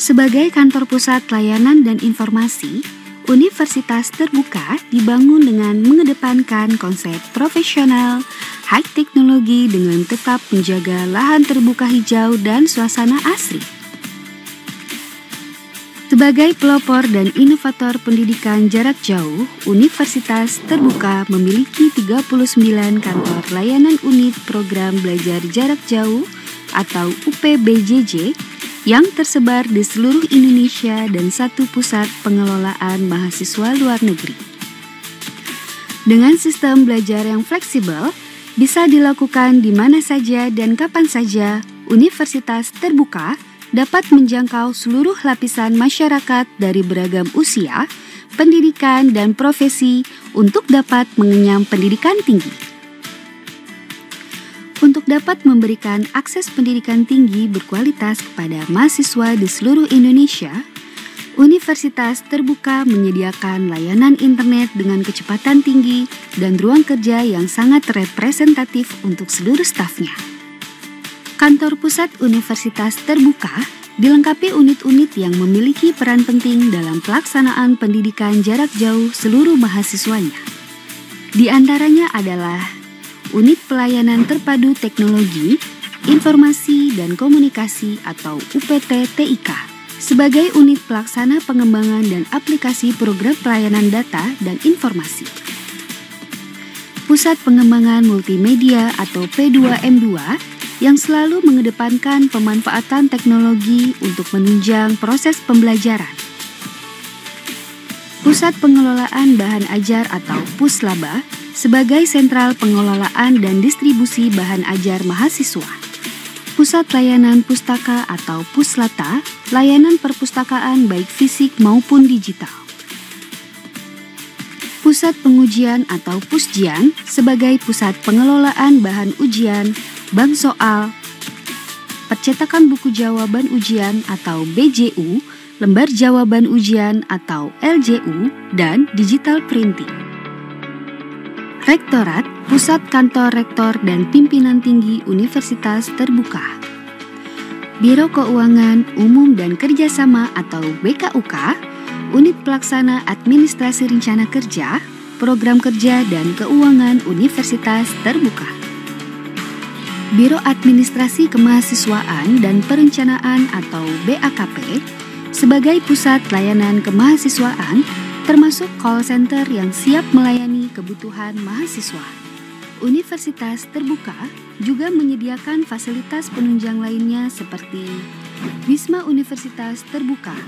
Sebagai kantor pusat layanan dan informasi, Universitas Terbuka dibangun dengan mengedepankan konsep profesional, high teknologi dengan tetap menjaga lahan terbuka hijau dan suasana asri. Sebagai pelopor dan inovator pendidikan jarak jauh, Universitas Terbuka memiliki 39 kantor layanan unit program belajar jarak jauh atau UPBJJ yang tersebar di seluruh Indonesia dan satu pusat pengelolaan mahasiswa luar negeri. Dengan sistem belajar yang fleksibel, bisa dilakukan di mana saja dan kapan saja. Universitas Terbuka dapat menjangkau seluruh lapisan masyarakat dari beragam usia, pendidikan, dan profesi untuk dapat mengenyam pendidikan tinggi. Untuk dapat memberikan akses pendidikan tinggi berkualitas kepada mahasiswa di seluruh Indonesia, Universitas Terbuka menyediakan layanan internet dengan kecepatan tinggi dan ruang kerja yang sangat representatif untuk seluruh stafnya. Kantor pusat Universitas Terbuka dilengkapi unit-unit yang memiliki peran penting dalam pelaksanaan pendidikan jarak jauh seluruh mahasiswanya. Di antaranya adalah Unit Pelayanan Terpadu Teknologi, Informasi dan Komunikasi atau UPT-TIK sebagai unit pelaksana pengembangan dan aplikasi program pelayanan data dan informasi. Pusat Pengembangan Multimedia atau P2M2 yang selalu mengedepankan pemanfaatan teknologi untuk menunjang proses pembelajaran. Pusat Pengelolaan Bahan Ajar atau Puslaba sebagai sentral pengelolaan dan distribusi bahan ajar mahasiswa. Pusat Layanan Pustaka atau Puslata, layanan perpustakaan baik fisik maupun digital. Pusat Pengujian atau Pusjian sebagai pusat pengelolaan bahan ujian, bank soal, percetakan buku jawaban ujian atau BJU, lembar jawaban ujian atau LJU, dan digital printing. Rektorat, Pusat Kantor Rektor dan Pimpinan Tinggi Universitas Terbuka. Biro Keuangan Umum dan Kerjasama atau BKUK, Unit Pelaksana Administrasi Rencana Kerja, Program Kerja dan Keuangan Universitas Terbuka. Biro Administrasi Kemahasiswaan dan Perencanaan atau BAKP sebagai pusat layanan kemahasiswaan termasuk call center yang siap melayani kebutuhan mahasiswa. Universitas Terbuka juga menyediakan fasilitas penunjang lainnya seperti Wisma Universitas Terbuka,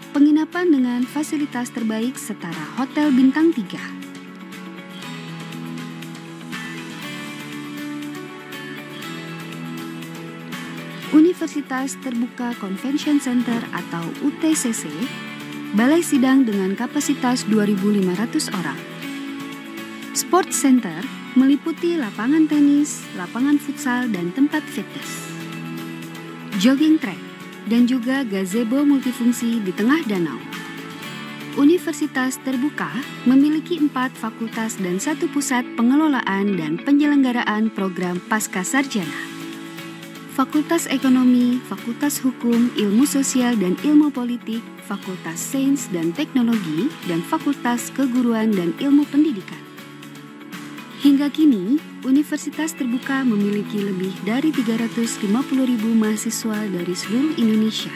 penginapan dengan fasilitas terbaik setara Hotel Bintang 3. Universitas Terbuka Convention Center atau UTCC, balai sidang dengan kapasitas 2.500 orang. Sport Center meliputi lapangan tenis, lapangan futsal, dan tempat fitness. Jogging track, dan juga gazebo multifungsi di tengah danau. Universitas Terbuka memiliki 4 fakultas dan 1 pusat pengelolaan dan penyelenggaraan program pasca sarjana. Fakultas Ekonomi, Fakultas Hukum, Ilmu Sosial dan Ilmu Politik, Fakultas Sains dan Teknologi, dan Fakultas Keguruan dan Ilmu Pendidikan. Hingga kini, Universitas Terbuka memiliki lebih dari 350.000 mahasiswa dari seluruh Indonesia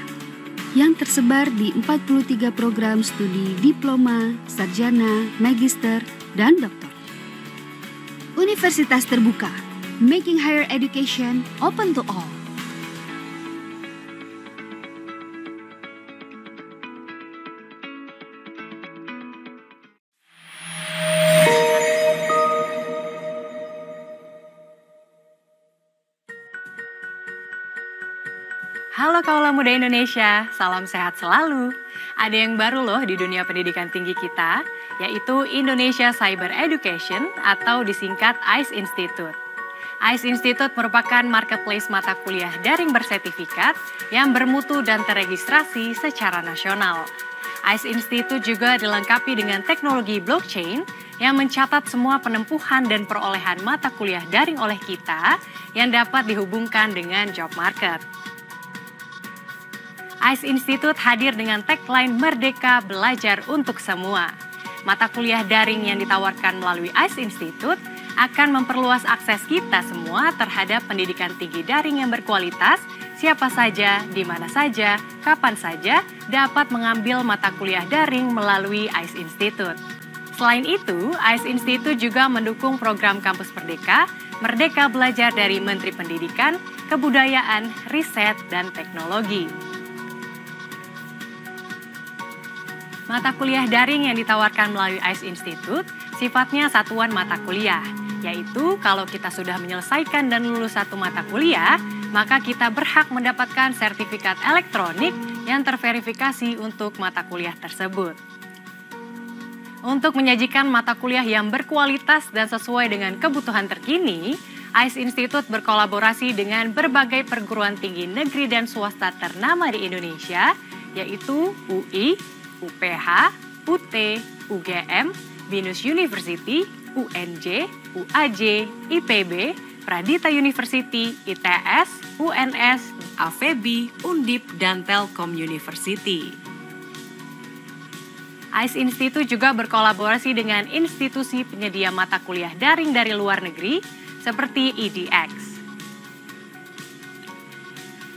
yang tersebar di 43 program studi diploma, sarjana, magister, dan doktor. Universitas Terbuka, making higher education open to all. Halo kaula muda Indonesia, salam sehat selalu. Ada yang baru loh di dunia pendidikan tinggi kita, yaitu Indonesia Cyber Education atau disingkat ICE Institute. ICE Institute merupakan marketplace mata kuliah daring bersertifikat yang bermutu dan terregistrasi secara nasional. ICE Institute juga dilengkapi dengan teknologi blockchain yang mencatat semua penempuhan dan perolehan mata kuliah daring oleh kita yang dapat dihubungkan dengan job market. ICE Institute hadir dengan tagline Merdeka Belajar untuk Semua. Mata kuliah daring yang ditawarkan melalui ICE Institute akan memperluas akses kita semua terhadap pendidikan tinggi daring yang berkualitas. Siapa saja, di mana saja, kapan saja dapat mengambil mata kuliah daring melalui ICE Institute. Selain itu, ICE Institute juga mendukung program Kampus Merdeka, Merdeka Belajar dari Menteri Pendidikan, Kebudayaan, Riset, dan Teknologi. Mata kuliah daring yang ditawarkan melalui ICE Institute sifatnya satuan mata kuliah, yaitu kalau kita sudah menyelesaikan dan lulus satu mata kuliah, maka kita berhak mendapatkan sertifikat elektronik yang terverifikasi untuk mata kuliah tersebut. Untuk menyajikan mata kuliah yang berkualitas dan sesuai dengan kebutuhan terkini, ICE Institute berkolaborasi dengan berbagai perguruan tinggi negeri dan swasta ternama di Indonesia, yaitu UI, UPH, UT, UGM, Binus University, UNJ, UAJ, IPB, Pradita University, ITS, UNS, AFEBI, Undip, dan Telkom University. ICE Institute juga berkolaborasi dengan institusi penyedia mata kuliah daring dari luar negeri seperti EDX.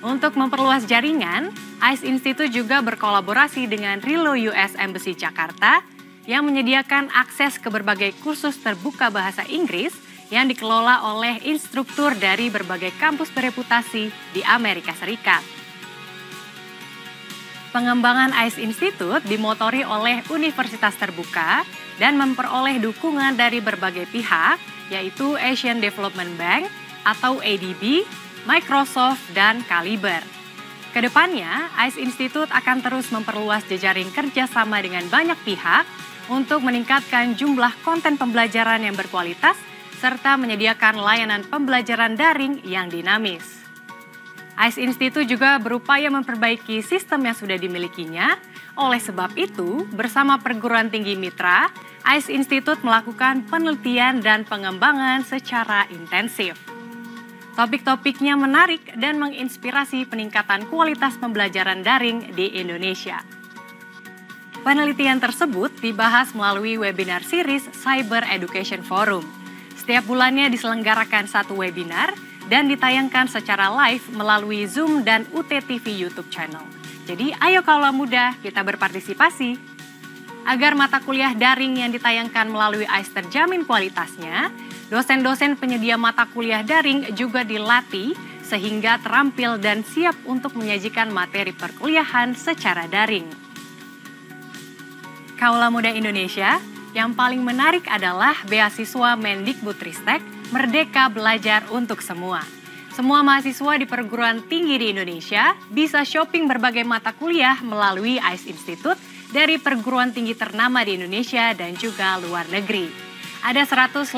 Untuk memperluas jaringan, ICE Institute juga berkolaborasi dengan Rilo US Embassy Jakarta yang menyediakan akses ke berbagai kursus terbuka bahasa Inggris yang dikelola oleh instruktur dari berbagai kampus bereputasi di Amerika Serikat. Pengembangan ICE Institute dimotori oleh Universitas Terbuka dan memperoleh dukungan dari berbagai pihak, yaitu Asian Development Bank atau ADB, Microsoft, dan Caliber. Kedepannya, ICE Institute akan terus memperluas jejaring kerjasama dengan banyak pihak untuk meningkatkan jumlah konten pembelajaran yang berkualitas serta menyediakan layanan pembelajaran daring yang dinamis. ICE Institute juga berupaya memperbaiki sistem yang sudah dimilikinya. Oleh sebab itu, bersama perguruan tinggi mitra, ICE Institute melakukan penelitian dan pengembangan secara intensif. Topik-topiknya menarik dan menginspirasi peningkatan kualitas pembelajaran daring di Indonesia. Penelitian tersebut dibahas melalui webinar series Cyber Education Forum. Setiap bulannya diselenggarakan satu webinar dan ditayangkan secara live melalui Zoom dan UTTV YouTube channel. Jadi ayo kaula muda kita berpartisipasi. Agar mata kuliah daring yang ditayangkan melalui ICE terjamin kualitasnya, dosen-dosen penyedia mata kuliah daring juga dilatih sehingga terampil dan siap untuk menyajikan materi perkuliahan secara daring. Kaula muda Indonesia, yang paling menarik adalah beasiswa Mendikbudristek Merdeka Belajar untuk Semua. Semua mahasiswa di perguruan tinggi di Indonesia bisa shopping berbagai mata kuliah melalui ICE Institute dari perguruan tinggi ternama di Indonesia dan juga luar negeri. Ada 158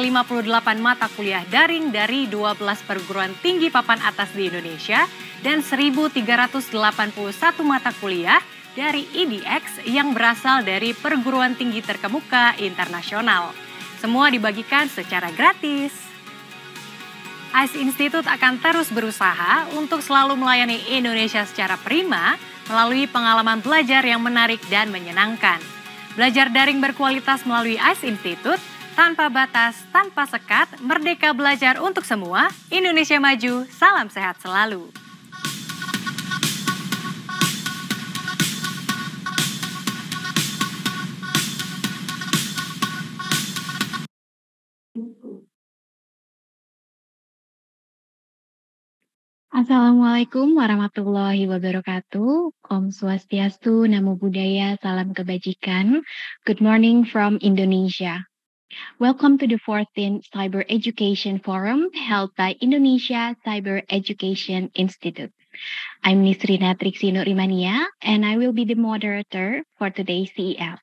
mata kuliah daring dari 12 perguruan tinggi papan atas di Indonesia dan 1.381 mata kuliah dari EDX yang berasal dari perguruan tinggi terkemuka internasional. Semua dibagikan secara gratis. ICE Institute akan terus berusaha untuk selalu melayani Indonesia secara prima melalui pengalaman belajar yang menarik dan menyenangkan. Belajar daring berkualitas melalui ICE Institute, tanpa batas, tanpa sekat, merdeka belajar untuk semua, Indonesia maju, salam sehat selalu. Assalamualaikum warahmatullahi wabarakatuh. Om Swastiastu, Namo Buddhaya, Salam Kebajikan. Good morning from Indonesia. Welcome to the 14th Cyber Education Forum held by Indonesia Cyber Education Institute. I'm Nisrina Triksi Nurimania, and I will be the moderator for today's CEF.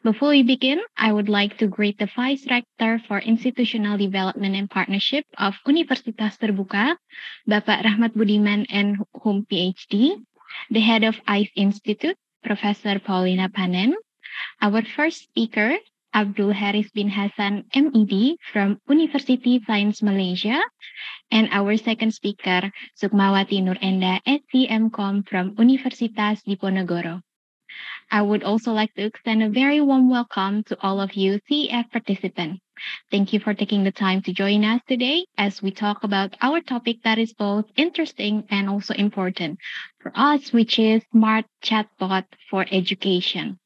Before we begin, I would like to greet the Vice Rector for Institutional Development and Partnership of Universitas Terbuka, Bapak Rahmat Budiman and Hum PhD, the Head of ICE Institute, Professor Paulina Panen, our first speaker, Abdul Haris bin Hassan, MED from University Science Malaysia, and our second speaker, Misukmawati Nurenda, SCMcom from Universitas Diponegoro. I would also like to extend a very warm welcome to all of you CEF participants. Thank you for taking the time to join us today as we talk about our topic that is both interesting and also important for us, which is Smart Chatbot for Education.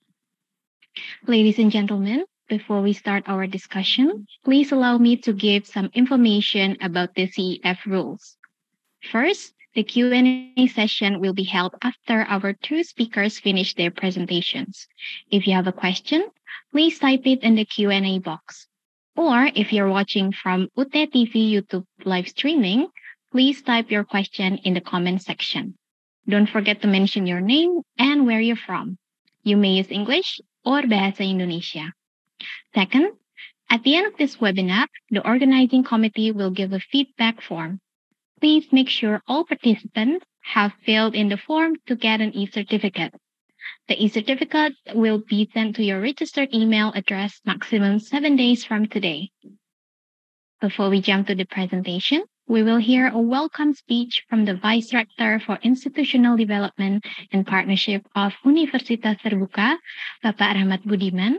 Ladies and gentlemen, before we start our discussion, please allow me to give some information about the CEF rules. First, the Q&A session will be held after our two speakers finish their presentations. If you have a question, please type it in the Q&A box. Or if you're watching from UT TV YouTube live streaming, please type your question in the comment section. Don't forget to mention your name and where you're from. You may use English or Bahasa Indonesia. Second, at the end of this webinar, the organizing committee will give a feedback form. Please make sure all participants have filled in the form to get an e-certificate. The e-certificate will be sent to your registered email address maximum 7 days from today. Before we jump to the presentation, we will hear a welcome speech from the Vice Rector for Institutional Development and Partnership of Universitas Terbuka, Bapak Rahmat Budiman.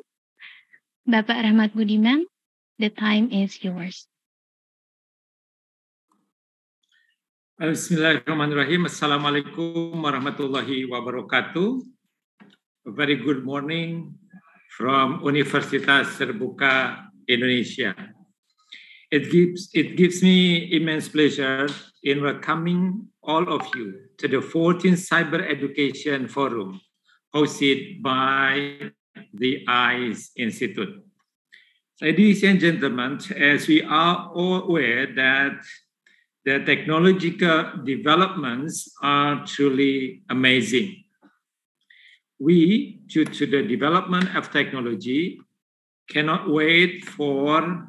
Bapak Rahmat Budiman, the time is yours. Bismillahirrahmanirrahim. Assalamualaikum warahmatullahi wabarakatuh. A very good morning from Universitas Terbuka, Indonesia. It gives me immense pleasure in welcoming all of you to the 14th Cyber Education Forum hosted by the ICE Institute. Ladies and gentlemen, as we are all aware that the technological developments are truly amazing. We, due to the development of technology, cannot wait for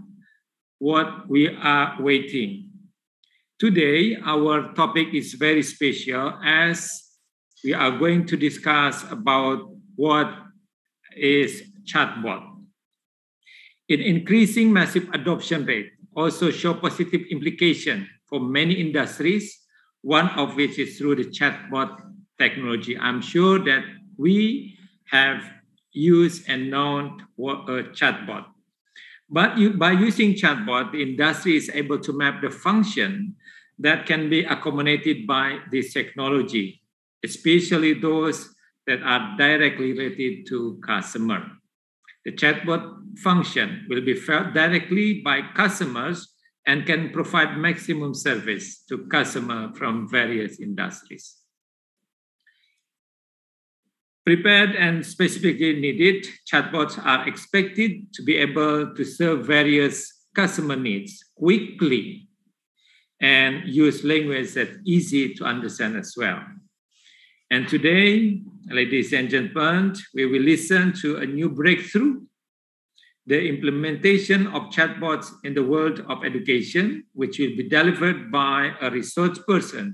what we are waiting. Today, our topic is very special as we are going to discuss about what is chatbot. An increasing massive adoption rate also show positive implication for many industries, one of which is through the chatbot technology. I'm sure that we have used and known what a chatbot. But by using chatbot, the industry is able to map the function that can be accommodated by this technology, especially those that are directly related to customer. The chatbot function will be felt directly by customers and can provide maximum service to customers from various industries. Prepared and specifically needed, chatbots are expected to be able to serve various customer needs quickly and use language that's easy to understand as well. And today, ladies and gentlemen, we will listen to a new breakthrough, the implementation of chatbots in the world of education, which will be delivered by a research person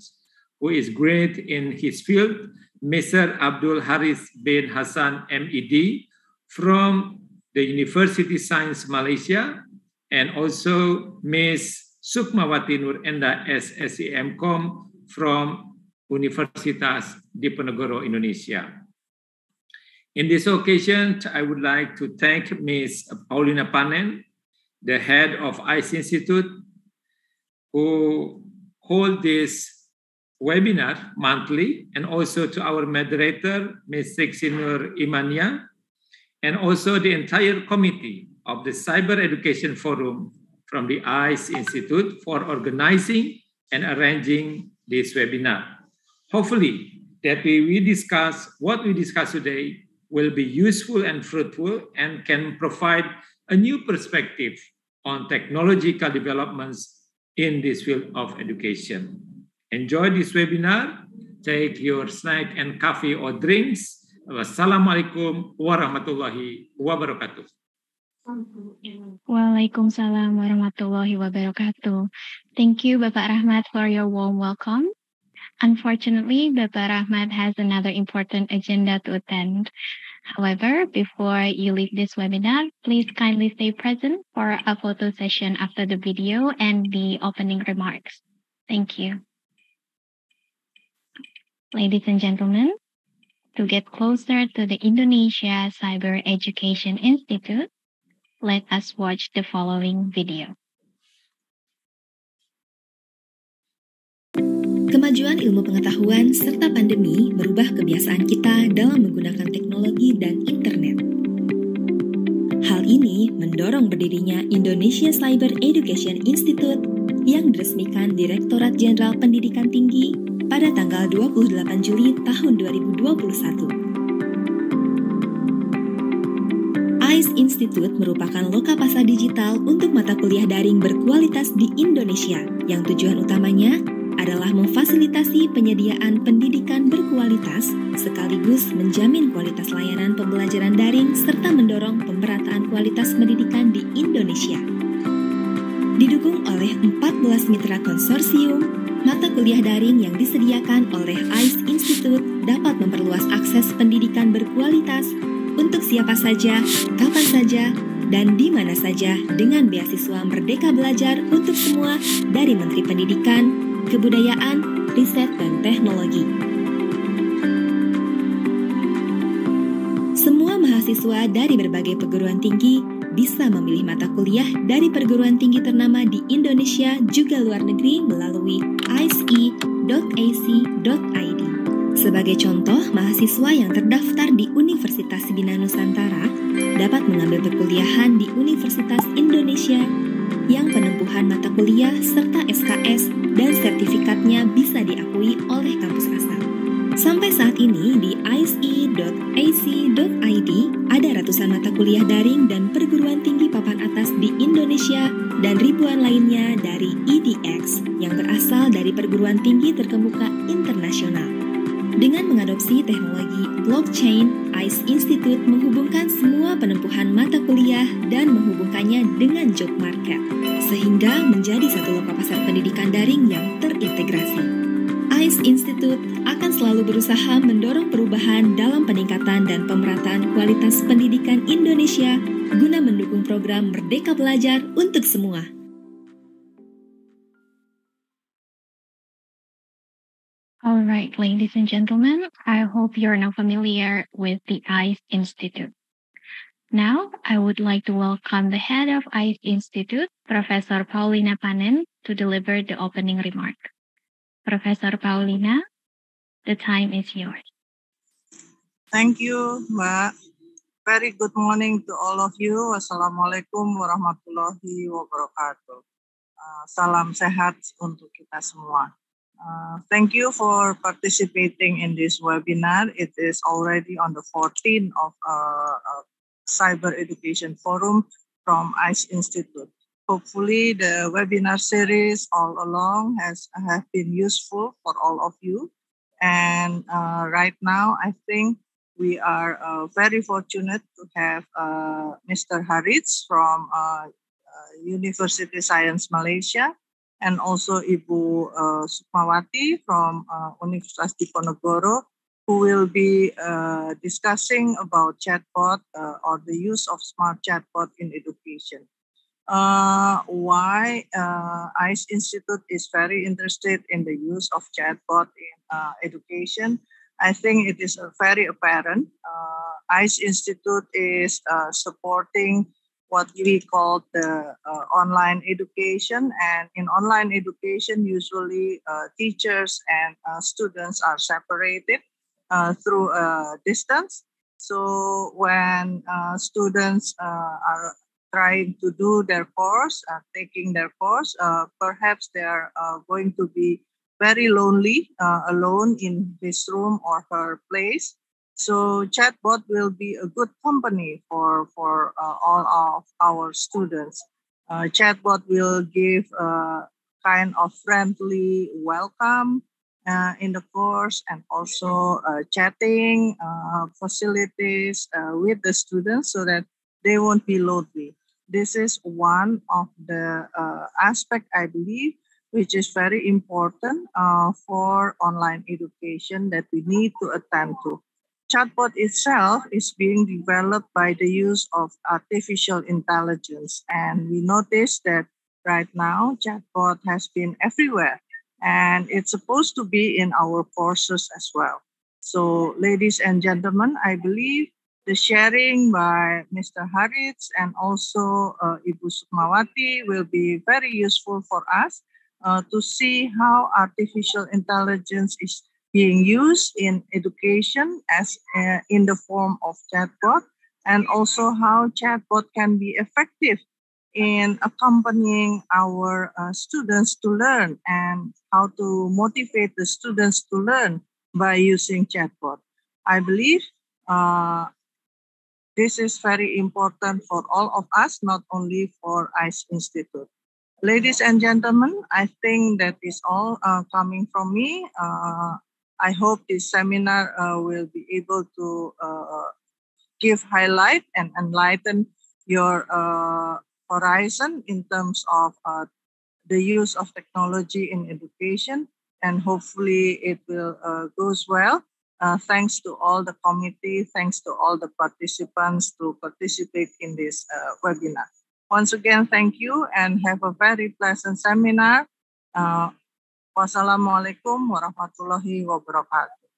who is great in his field, Mr. Abdul Haris bin Hassan, MED, from the Universitas Science Malaysia, and also Ms. Misukmawati Nurenda, SCMcom, from Universitas Diponegoro, Indonesia. In this occasion, I would like to thank Ms. Paulina Panen, the head of ICE Institute, who hold this webinar monthly, and also to our moderator, Ms. Seksinur Imania, and also the entire committee of the Cyber Education Forum from the ICE Institute for organizing and arranging this webinar. Hopefully, that what we discuss today will be useful and fruitful and can provide a new perspective on technological developments in this field of education. Enjoy this webinar. Take your snack and coffee or drinks. Wassalamualaikum warahmatullahi wabarakatuh. Waalaikumsalam warahmatullahi wabarakatuh. Thank you, Bapak Rahmat, for your warm welcome. Unfortunately, Bapak Rahmat has another important agenda to attend. However, before you leave this webinar, please kindly stay present for a photo session after the video and the opening remarks. Thank you. Ladies and gentlemen, to get closer to the Indonesia Cyber Education Institute, let us watch the following video. Kemajuan ilmu pengetahuan serta pandemi merubah kebiasaan kita dalam menggunakan teknologi dan internet. Hal ini mendorong berdirinya Indonesia Cyber Education Institute yang diresmikan Direktorat Jenderal Pendidikan Tinggi pada tanggal 28 Juli tahun 2021. ICE Institute merupakan lokapasa digital untuk mata kuliah daring berkualitas di Indonesia yang tujuan utamanya adalah memfasilitasi penyediaan pendidikan berkualitas sekaligus menjamin kualitas layanan pembelajaran daring serta mendorong pemerataan kualitas pendidikan di Indonesia. Didukung oleh 14 mitra konsorsium, mata kuliah daring yang disediakan oleh ICE Institute dapat memperluas akses pendidikan berkualitas untuk siapa saja, kapan saja, dan di mana saja dengan beasiswa Merdeka Belajar untuk semua dari Menteri Pendidikan, Kebudayaan, Riset, dan Teknologi. Semua mahasiswa dari berbagai perguruan tinggi bisa memilih mata kuliah dari perguruan tinggi ternama di Indonesia juga luar negeri melalui ice.ac.id. Sebagai contoh, mahasiswa yang terdaftar di Universitas Bina Nusantara dapat mengambil perkuliahan di Universitas Indonesia yang penempuhan mata kuliah serta SKS dan sertifikatnya bisa diakui oleh kampus asal. Sampai saat ini di ice.ac.id ada ratusan mata kuliah daring dan perguruan tinggi papan atas di Indonesia dan ribuan lainnya dari EDX yang berasal dari perguruan tinggi terkemuka internasional. Dengan mengadopsi teknologi blockchain, ICE Institute menghubungkan semua penempuhan mata kuliah dan menghubungkannya dengan job market, sehingga menjadi satu lokapasar pendidikan daring yang terintegrasi. ICE Institute akan selalu berusaha mendorong perubahan dalam peningkatan dan pemerataan kualitas pendidikan Indonesia guna mendukung program Merdeka Belajar untuk semua. All right, ladies and gentlemen, I hope you're now familiar with the ICE Institute. Now, I would like to welcome the head of ICE Institute, Professor Paulina Panen, to deliver the opening remark. Professor Paulina, the time is yours. Thank you, Mbak. Very good morning to all of you. Wassalamualaikum warahmatullahi wabarakatuh. Salam sehat untuk kita semua. Thank you for participating in this webinar. It is already on the 14th of Cyber Education Forum from ICE Institute. Hopefully the webinar series all along have been useful for all of you. And right now, I think we are very fortunate to have Mr. Harits from Universitas Science Malaysia, and also Ibu Misukmawati from Universitas Diponegoro, who will be discussing about chatbot or the use of smart chatbot in education. Why ICE Institute is very interested in the use of chatbot in education. I think it is very apparent. ICE Institute is supporting what we call the online education. And in online education, usually teachers and students are separated through distance. So when students are trying to do their course, taking their course, perhaps they are going to be very lonely, alone in his room or her place. So chatbot will be a good company for all of our students. Chatbot will give a kind of friendly welcome in the course, and also chatting facilities with the students so that they won't be lonely. This is one of the aspect I believe which is very important for online education that we need to attend to. Chatbot itself is being developed by the use of artificial intelligence, and we notice that right now chatbot has been everywhere, and it's supposed to be in our courses as well. So, ladies and gentlemen, I believe the sharing by Mr. Haritz and also Ibu Sukmawati will be very useful for us to see how artificial intelligence is being used in education as in the form of chatbot, and also how chatbot can be effective in accompanying our students to learn and how to motivate the students to learn by using chatbot. I believe this is very important for all of us, not only for ICE Institute. Ladies and gentlemen, I think that is all coming from me. I hope this seminar will be able to give highlight and enlighten your horizon in terms of the use of technology in education, and hopefully it will goes well. Thanks to all the committee, thanks to all the participants to participate in this webinar. Once again, thank you and have a very pleasant seminar. Wassalamualaikum warahmatullahi wabarakatuh.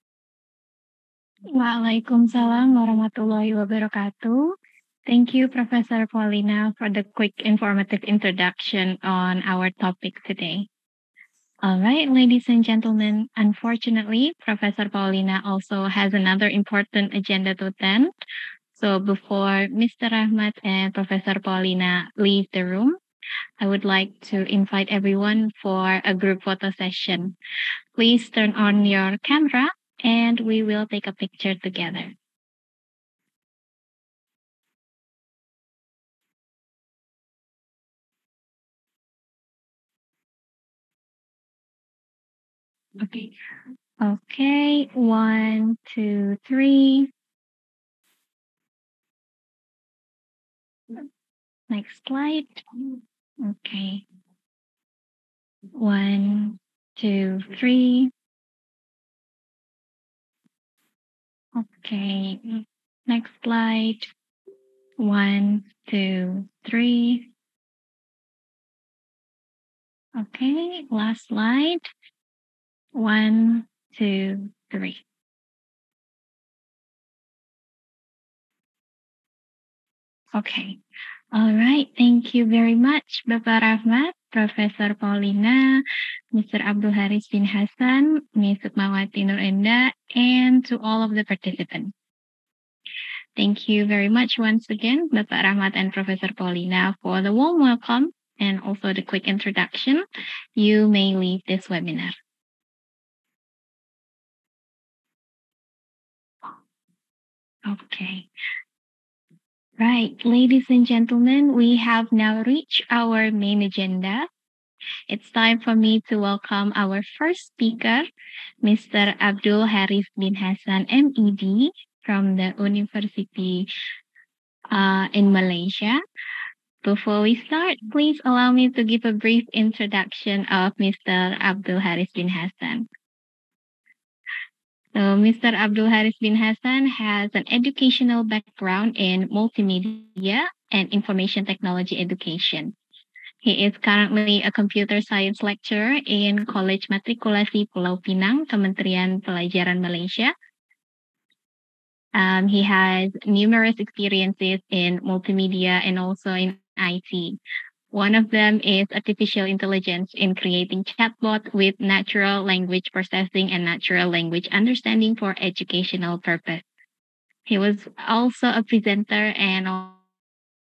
Waalaikumsalam warahmatullahi wabarakatuh. Thank you, Professor Paulina, for the quick informative introduction on our topic today. All right, ladies and gentlemen, unfortunately, Professor Paulina also has another important agenda to attend. So before Mr. Rahmat and Professor Paulina leave the room, I would like to invite everyone for a group photo session. Please turn on your camera and we will take a picture together. Okay. Okay. 1, 2, 3. Next slide. Okay. 1, 2, 3. Okay. Next slide. 1, 2, 3. Okay. Last slide. 1, 2, 3. Okay. All right. Thank you very much, Bapak Rahmat, Professor Paulina, Mr. Abdul Haris bin Hasan, Misukmawati Nurenda, and to all of the participants. Thank you very much once again, Bapak Rahmat and Professor Paulina, for the warm welcome and also the quick introduction. You may leave this webinar. Okay. Right, ladies and gentlemen, we have now reached our main agenda. It's time for me to welcome our first speaker, Mr. Abdul Haris bin Hasan, MED, from the University in Malaysia. Before we start, please allow me to give a brief introduction of Mr. Abdul Haris bin Hasan. So, Mr. Abdul Haris bin Hasan has an educational background in multimedia and information technology education. He is currently a computer science lecturer in College Matrikulasi Pulau Pinang, Kementerian Pelajaran Malaysia. He has numerous experiences in multimedia and also in IT. One of them is artificial intelligence in creating chatbot with natural language processing and natural language understanding for educational purpose. He was also a presenter and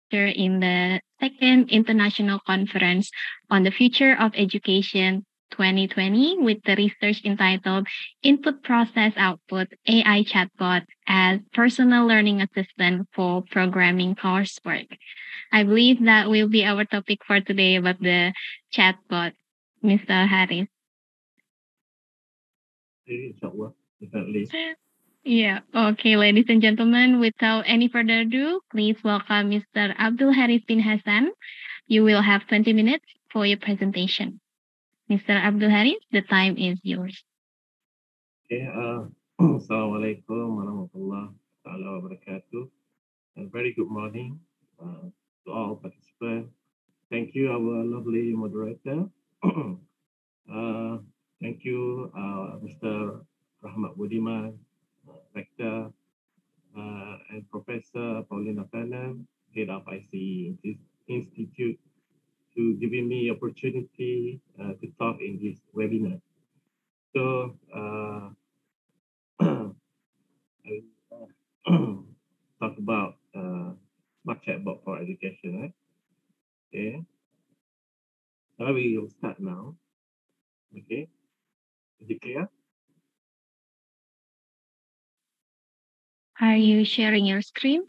in the second international conference on the future of education 2020 with the research entitled Input Process Output AI Chatbot as Personal Learning Assistant for Programming Coursework. I believe that will be our topic for today about the chatbot, Mr. Haris. Inshallah, definitely. Yeah, okay, ladies and gentlemen, without any further ado, please welcome Mr. Abdul Haris bin Hasan. You will have 20 minutes for your presentation. Mr. Abdul Haris, the time is yours. Okay, Assalamualaikum warahmatullahi wabarakatuh. A very good morning to all participants. Thank you, our lovely moderator. Thank you, Mr. Rahmat Budiman, Rector, and Professor Paulina Panen, Head of ICE Institute, to giving me opportunity to talk in this webinar. So, talk about smart chatbot for education, right? Okay. So we will start now. Okay. Is it clear? Are you sharing your screen?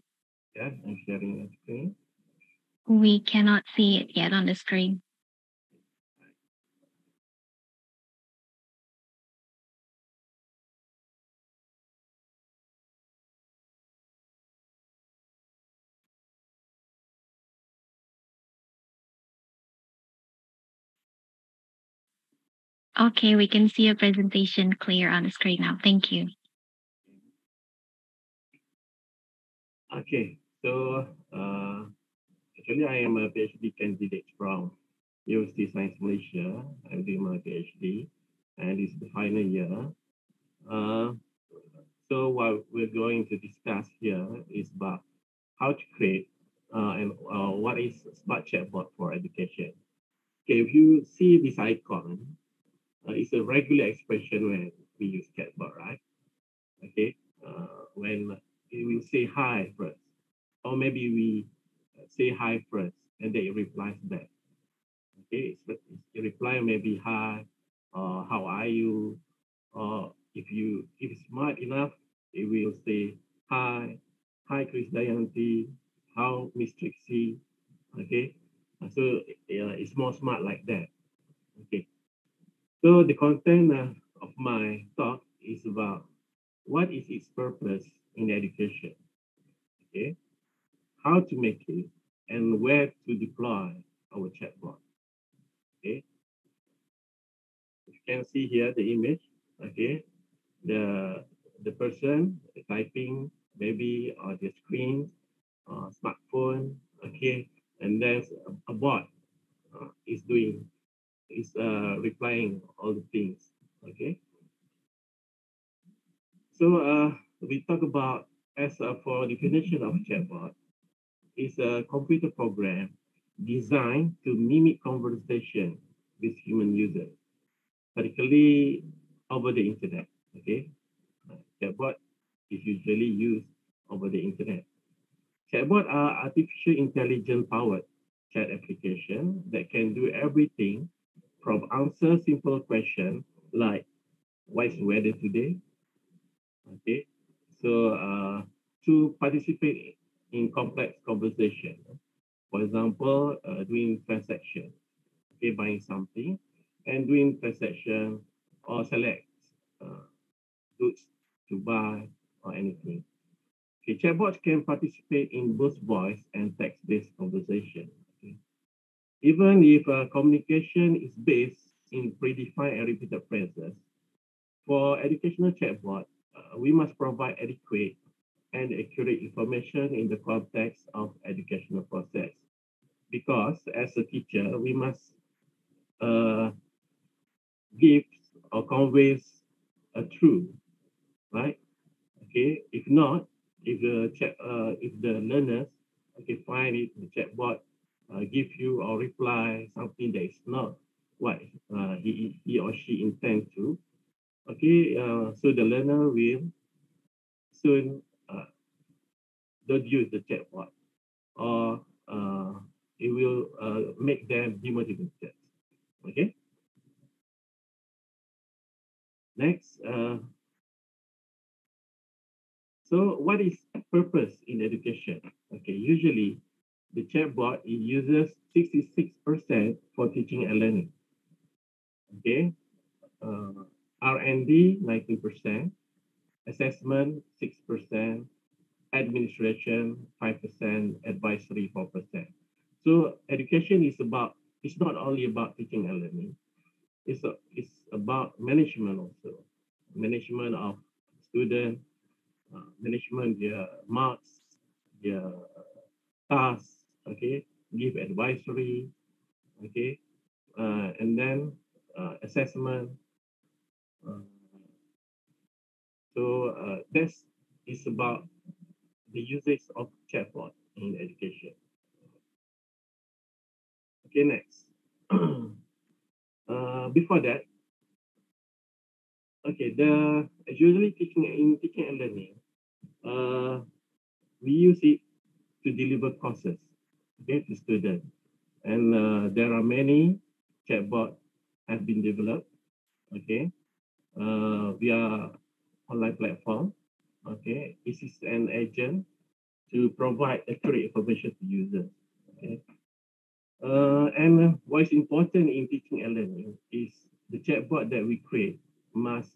Yeah, I'm sharing the screen. We cannot see it yet on the screen. Okay, we can see your presentation clear on the screen now. Thank you. Okay, so actually I am a PhD candidate from University Science Malaysia. I'm doing my PhD, and it's the final year. So what we're going to discuss here is about how to create and what is smart chatbot for education. Okay, if you see this icon, it's a regular expression when we use chatbot, right? Okay, when we will say hi first, or maybe we say hi first, and then it replies back. Okay, it's the reply may be hi, or how are you, or if it's smart enough, it will say hi Chris Dayanti, how Miss Trixie. Okay, so it's more smart like that. Okay, so the content of my talk is about what is its purpose in education. Okay, how to make it, and where to deploy our chatbot. Okay, you can see here the image. Okay, the person typing maybe on the screen, smartphone. Okay, and there's a bot is replying all the things. Okay, so we talk about as for definition of chatbot, is a computer program designed to mimic conversation with human users, particularly over the internet. Okay, chatbot is usually used over the internet. Chatbot are artificial intelligence powered chat application that can do everything from answer simple questions like what's the weather today? Okay, so to participate in complex conversation. For example, doing transaction, okay, buying something, and doing transaction or select goods to buy or anything. Okay, chatbots can participate in both voice and text-based conversation. Okay. Even if communication is based in predefined and repeated phrases, for educational chatbot, we must provide adequate and accurate information in the context of educational process. Because as a teacher, we must uh, give or conveys a truth, right? Okay, if not, if the learners find it the chatbot give you or reply something that is not what he or she intend to, okay, so the learner will soon don't use the chatbot, or it will make them demotivated. Okay. Next, so what is purpose in education? Okay, usually the chatbot it uses 66% for teaching and learning. Okay, R&D 19%, assessment 6%, administration 5%, advisory 4%. So education is about, it's not only about teaching and learning. It's about management also, management of student, management their marks, their tasks, okay, give advisory, okay, and then assessment. Uh, that's is about the usage of chatbot in education. Okay, next. Before that, okay, the usually teaching and learning, we use it to deliver courses, okay, to students. And there are many chatbot have been developed, okay, via online platform. Okay, this is an agent to provide accurate information to users. Okay, and what is important in teaching and learning is the chatbot that we create must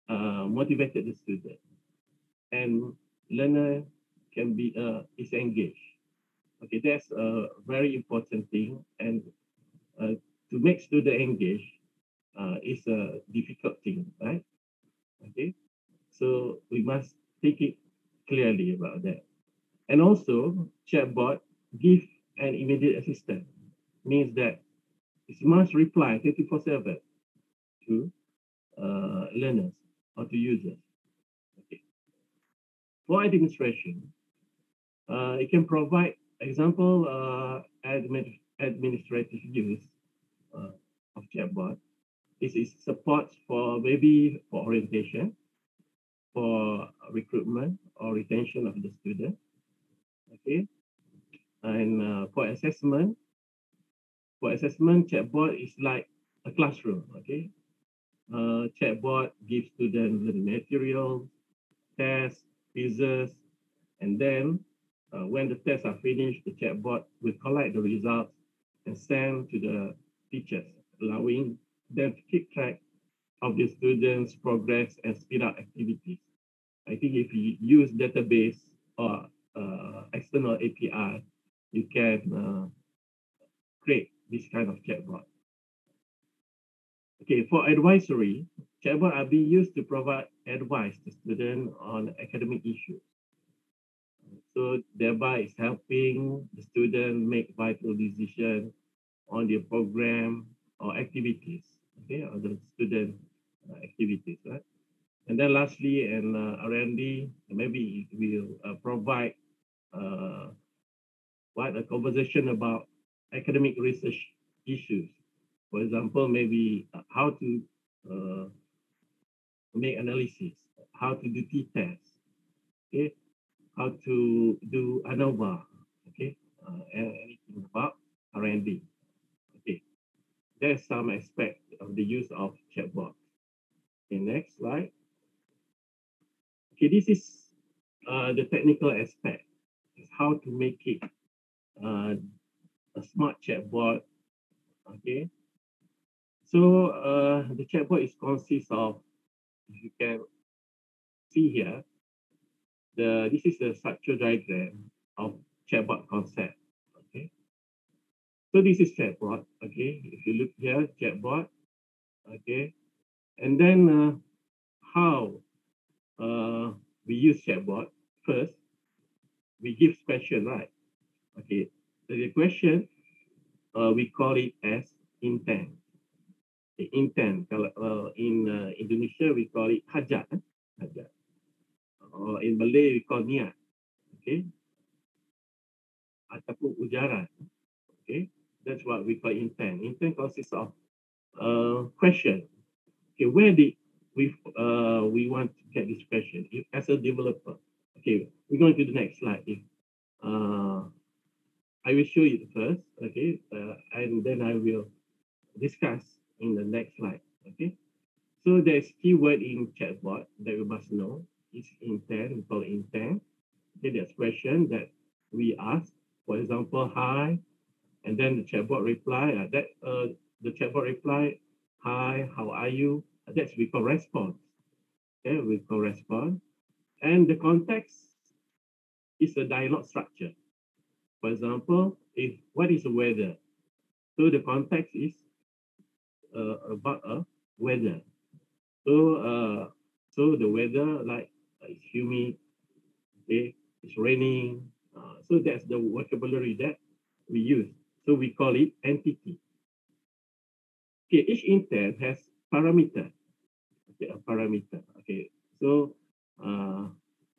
motivate the student, and learner can be is engaged. Okay, that's a very important thing, and to make student engaged is a difficult thing, right? Okay, so we must think it clearly about that. And also, chatbot give an immediate assistance, means that it must reply 24/7 to learners or to users. Okay. For administration, it can provide example administrative use of chatbot. This is support for maybe for orientation, for recruitment or retention of the student. Okay, and for assessment, chatbot is like a classroom. Okay, chatbot gives students the material, tests, quizzes, and then when the tests are finished, the chatbot will collect the results and send to the teachers, allowing them to keep track of the students' progress and speed up activities. I think if you use database or external API, you can create this kind of chatbot. Okay, for advisory, chatbot are being used to provide advice to students on academic issues. So thereby it's helping the student make vital decisions on their program or activities, okay, on the student activities, right? And then lastly, and R&D, maybe it will provide a conversation about academic research issues. For example, maybe how to make analysis, how to do t-tests, okay, how to do ANOVA, okay, anything about R&D. Okay, there's some aspect of the use of chatbot. Okay, next slide. Okay, this is the technical aspect, is how to make it a smart chatbot. Okay, so the chatbot is consists of, if you can see here, this is the structure diagram of chatbot concept. Okay, so this is chatbot. Okay, if you look here, chatbot. Okay, and then how we use chatbot. First, we give question, right? Okay, so the question we call it as intent. Okay, intent. Kalau in Indonesia we call it hajat, hajat. Or in Malay we call niat. Okay, ataupun ujaran. Okay, that's what we call intent. Intent consists of question. Okay, where did we want to get this question? If as a developer, okay, we're going to the next slide. If I will show you first, okay, and then I will discuss in the next slide. Okay, so there's keyword in chatbot that we must know. It's intent. We call it intent. Okay, there's question that we ask. For example, hi, and then the chatbot reply. The chatbot reply, hi, how are you? That's we call response. Okay, we call response. And the context is a dialogue structure. For example, if what is the weather? So the context is about weather. So the weather, like it's humid, okay, it's raining. So that's the vocabulary that we use. So we call it entity. Okay, each intent has parameter. Okay, a parameter. Okay, so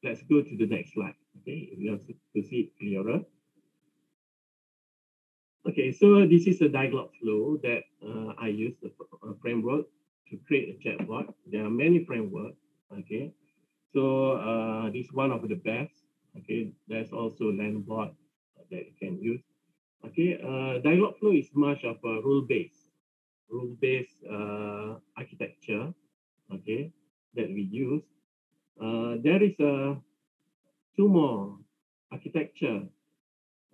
let's go to the next slide. Okay, we have to see it clearer. Okay, so this is a dialogue flow that I use the framework to create a chatbot. There are many frameworks. Okay, so this is one of the best. Okay, there's also Landbot that you can use. Okay, dialogue flow is much of a rule-based architecture. Okay, that we use. There is two more architecture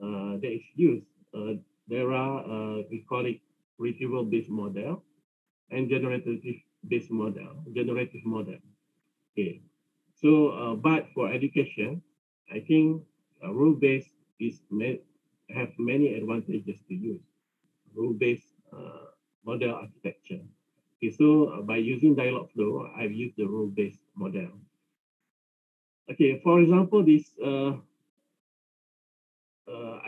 that is used. There are, we call it retrieval-based model and generative-based model, generative model. Okay, so, but for education, I think rule-based have many advantages to use. Rule-based model architecture. Okay, so by using dialogue flow, I've used the rule-based model. Okay, for example, this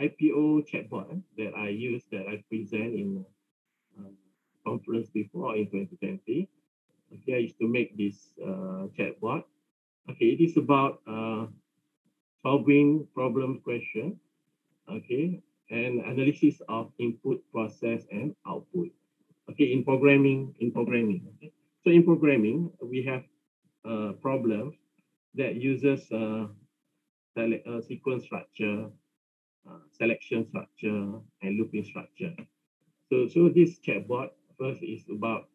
IPO chatbot that I use, that I present in conference before in 2020. Okay, I used to make this chatbot. Okay, it is about solving problem question. Okay, and analysis of input, process, and output. Okay, in programming. Okay, so in programming, we have problems that uses sequence structure, selection structure, and looping structure. So this chatbot first is about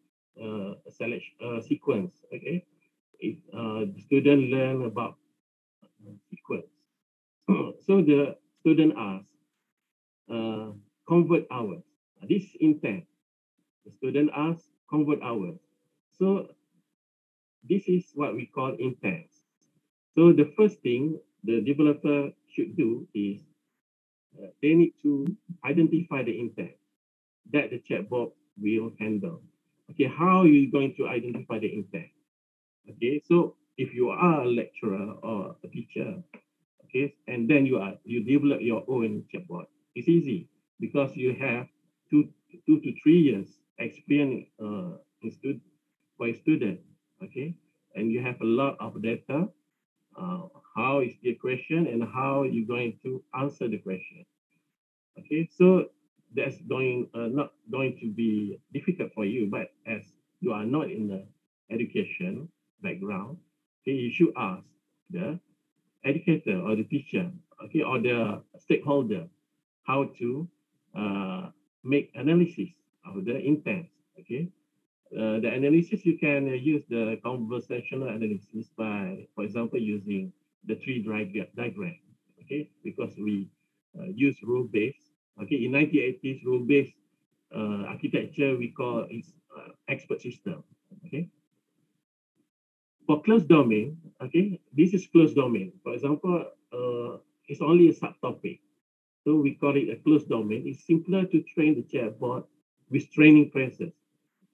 sequence. Okay, if the student learn about sequence, so the student asks, convert hours. This intent. The student asks, convert hours. So this is what we call intent. So the first thing the developer should do is they need to identify the intent that the chatbot will handle. Okay, how are you going to identify the intent? Okay, so if you are a lecturer or a teacher, okay, and then you develop your own chatbot, it's easy because you have two to 3 years experience for a student, okay, and you have a lot of data. How is the question and how you're going to answer the question? Okay, so that's not going to be difficult for you, but as you are not in the education background, okay, you should ask the educator or the teacher, okay, or the stakeholder how to make analysis of the intent. Okay, the analysis you can use the conversational analysis by, for example, using the tree diagram. Okay, because we use rule-based. Okay, in 1980s, rule-based architecture we call is expert system. Okay, for closed domain, okay, this is closed domain. For example, it's only a subtopic. So we call it a closed domain. It's simpler to train the chatbot with training phrases.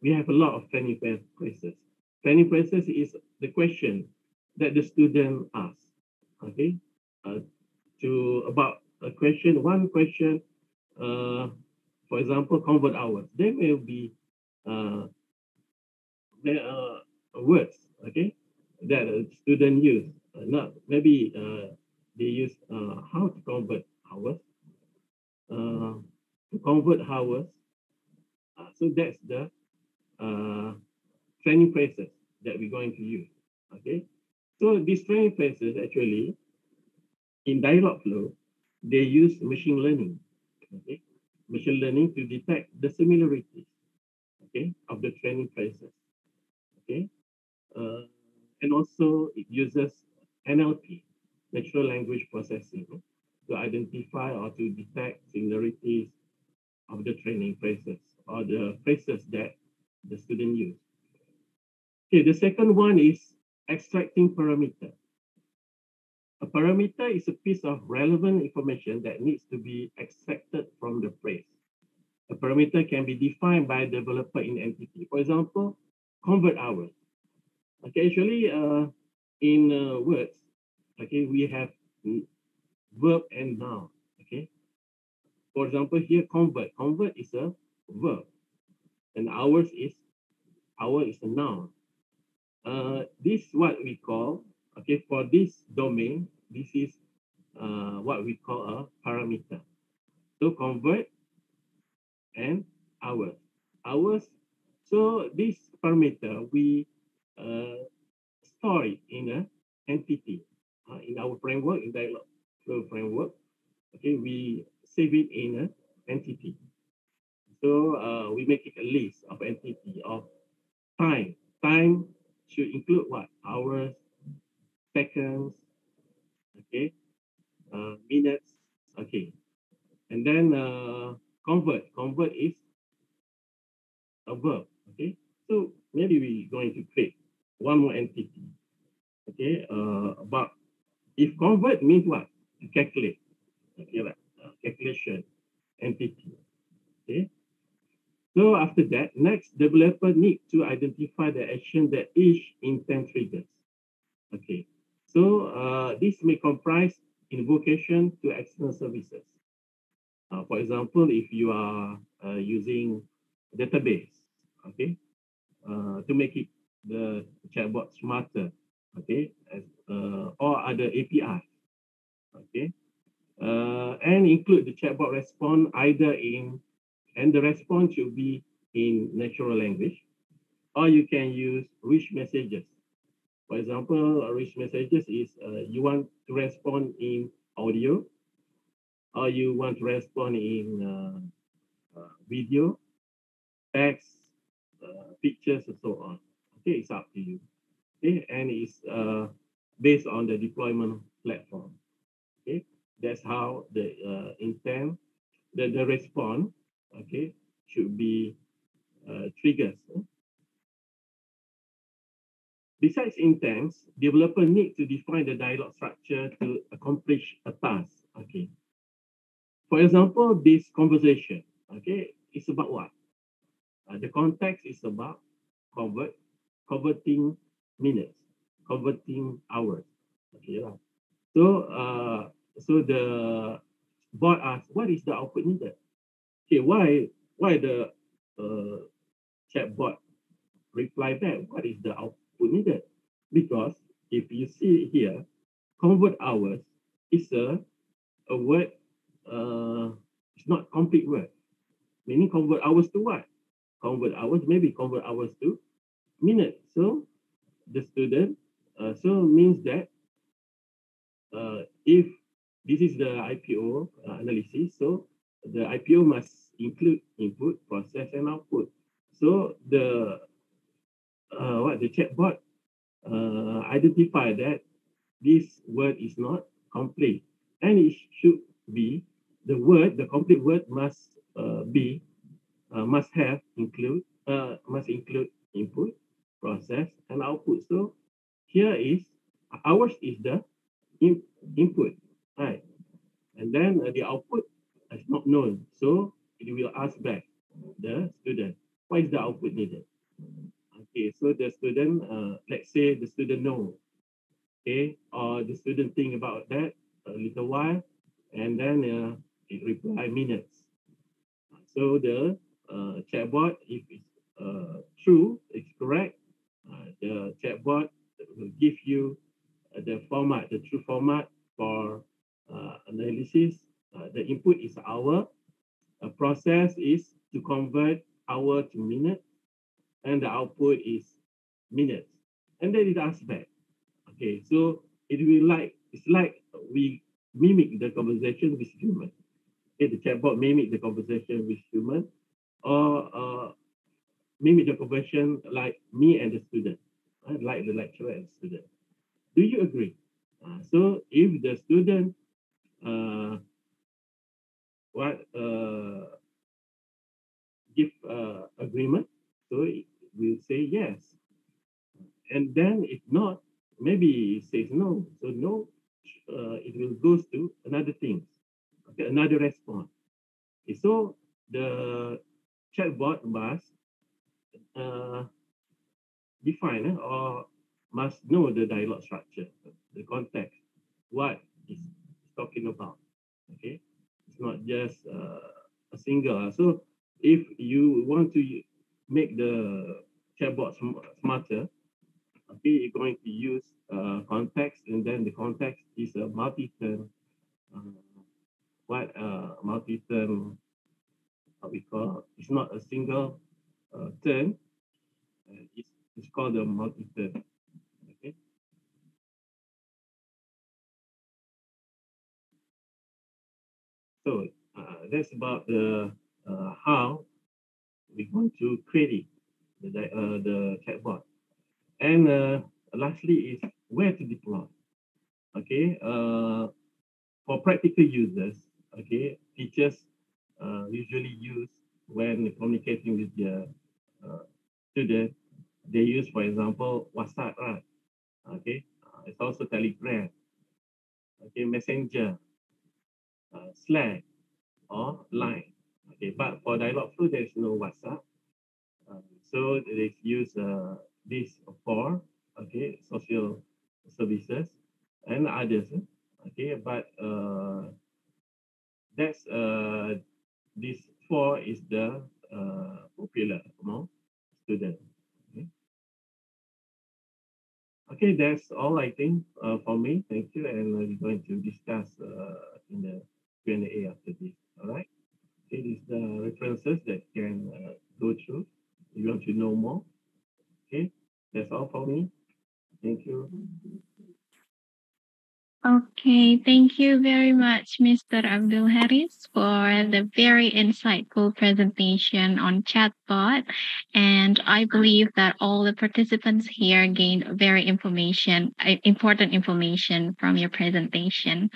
We have a lot of training phrases. Training phrases is the question that the student asks. Okay, to about a question, one question, for example, convert hours. There will be words, okay, that a student use. Not maybe they use how to convert hours. To convert hours. So that's the training phrases that we're going to use. Okay. So these training phrases actually in dialogue flow, they use machine learning. Okay. Machine learning to detect the similarities, okay, of the training phrases. Okay. And also it uses NLP, natural language processing, to identify or to detect similarities of the training phrases or the phrases that the student use. Okay, the second one is extracting parameter. A parameter is a piece of relevant information that needs to be extracted from the phrase. A parameter can be defined by the developer in entity. For example, convert hours. Okay, actually, in words, okay, we have verb and noun. Okay, for example, here convert. Convert is a verb, and hour is a noun. This is what we call, okay, for this domain, this is what we call a parameter. So convert and hours. Hours. So this parameter we store it in an entity in our framework, in dialog flow framework. Okay, we save it in an entity. So we make it a list of entity of time. Time should include what? Hours, seconds, okay, minutes, okay. And then convert. Convert is a verb, okay. So maybe we're going to create one more entity, okay. But if convert means what? To calculate, okay, like calculation entity, okay. So after that, next developer need to identify the action that each intent triggers. Okay. So this may comprise invocation to external services. For example, if you are using database, okay, to make it the chatbot smarter, okay, or other API, okay, and include the chatbot response either in, and the response should be in natural language, or you can use rich messages. For example, rich messages is you want to respond in audio, or you want to respond in video, text, pictures, and so on. Okay, it's up to you. Okay, and it's based on the deployment platform. Okay, that's how the intent, the response, okay, should be triggers. Besides intents, developer need to define the dialogue structure to accomplish a task. Okay. For example, this conversation, okay, it's about what? The context is about converting minutes, converting hours. Okay. So the bot asks, what is the output needed? Okay, why the chatbot reply back? What is the output needed? Because if you see here, convert hours is a word, it's not complete word. Meaning convert hours to what? Convert hours, maybe convert hours to minutes. So the student, so means that if this is the IPO analysis, so the IPO must include input, process, and output. So the the chatbot identify that this word is not complete, and it should be the word. The complete word must must include input, process, and output. So here is ours is the input, right? And then the output is not known, so it will ask back the student, what is the output needed? Okay, so the student, let's say the student know, okay, or the student think about that a little while, and then it reply minutes. So the chatbot, if it's true, it's correct, the chatbot will give you the format, the true format for analysis. The input is hour, process is to convert hour to minute, and the output is minutes. And then it asks back. Okay, so it will it's like we mimic the conversation with human. Okay, the chatbot mimic the conversation with human, or mimic the conversation like me and the student, like the lecturer and student. Do you agree? So if the student give agreement, so it will say yes. And then if not, maybe it says no. So no, it will goes to another thing, okay, another response. Okay, so the chatbot must define or must know the dialogue structure, the context, what is talking about. Okay, it's not just a single. So if you want to make the chatbot smarter, okay, you're going to use context, and then the context is a multi-term. Multi-term? What we call, it's not a single term. It's called a multi-term. Okay. So that's about the how we're going to create the chatbot. And lastly is where to deploy. Okay, for practical users, okay, teachers usually use when communicating with their students. They use, for example, WhatsApp, right? Okay, it's also Telegram, okay, Messenger, Slack, or Line. Okay, but for Dialogflow, there's no WhatsApp. So they use this for, okay, social services and others. Okay, but that's this four is the popular among students. Okay. Okay, that's all I think for me. Thank you, and we're going to discuss in the Q&A after this. All right. Okay, these are the references that can go through if you want to know more. Okay, that's all for me. Thank you. Okay, thank you very much, Mr. Abdul Haris, for the very insightful presentation on Chatbot. And I believe that all the participants here gained very important information from your presentation.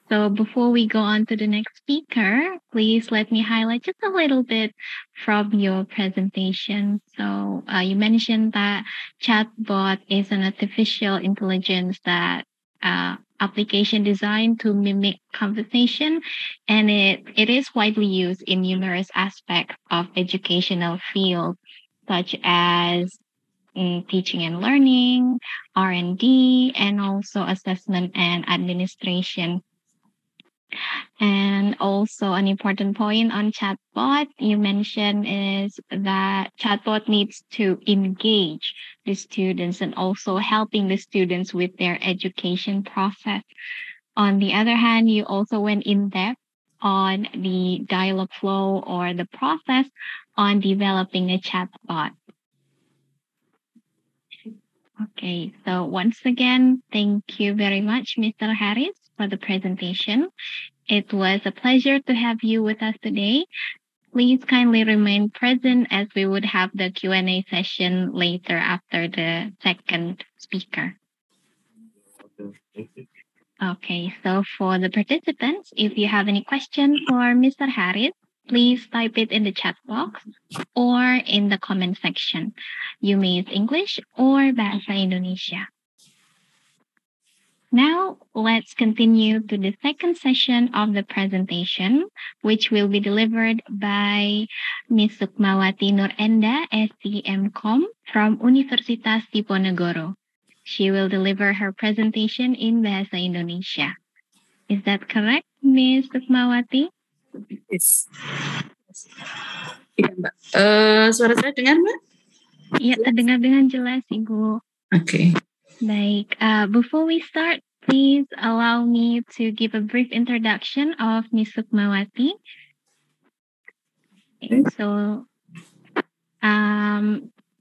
So before we go on to the next speaker, please let me highlight just a little bit from your presentation. So you mentioned that Chatbot is an artificial intelligence that application designed to mimic conversation, and it is widely used in numerous aspects of educational fields, such as teaching and learning, R&D, and also assessment and administration. And also an important point on chatbot you mentioned is that chatbot needs to engage the students and also helping the students with their education process. On the other hand, you also went in depth on the dialogue flow or the process on developing a chatbot. Okay, so once again, thank you very much, Mr. Harris, for the presentation. It was a pleasure to have you with us today. Please kindly remain present as we would have the Q&A session later after the second speaker. Okay, so for the participants, if you have any question for Mr. Harris, please type it in the chat box or in the comment section. You may use English or Bahasa Indonesia. Now, let's continue to the second session of the presentation, which will be delivered by Misukmawati Nurenda, SCMcom from Universitas Diponegoro. She will deliver her presentation in Bahasa Indonesia. Is that correct, Ms. Sukmawati? Yes. Iya, Mbak. Suara saya dengar, Mbak? Iya, terdengar dengan jelas, Ibu. Okay. Baik, before we start, please allow me to give a brief introduction of Ms. Sukmawati. Okay, so,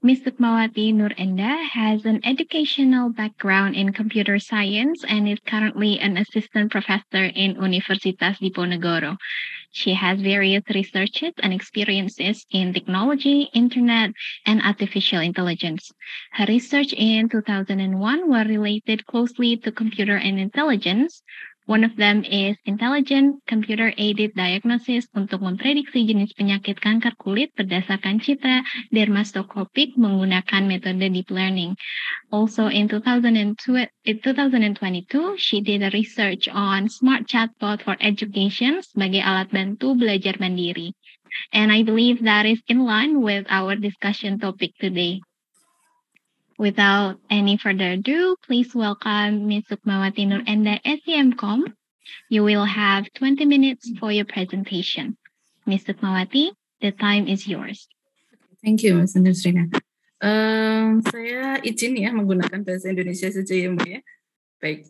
Ms. Sukmawati Nurenda has an educational background in computer science and is currently an assistant professor in Universitas Diponegoro. She has various researches and experiences in technology, internet, and artificial intelligence. Her research in 2001 were related closely to computer and intelligence. One of them is intelligent computer-aided diagnosis untuk memprediksi jenis penyakit kanker kulit berdasarkan citra dermatoskopik menggunakan metode deep learning. Also in 2022, she did a research on smart chatbot for education sebagai alat bantu belajar mandiri. And I believe that is in line with our discussion topic today. Without any further ado, please welcome Misukmawati Nurenda, SEMcom. You will have 20 minutes for your presentation. Misukmawati, the time is yours. Thank you, Mas Nusrina. Saya izin ya menggunakan bahasa Indonesia saja ya Mbak ya. Baik,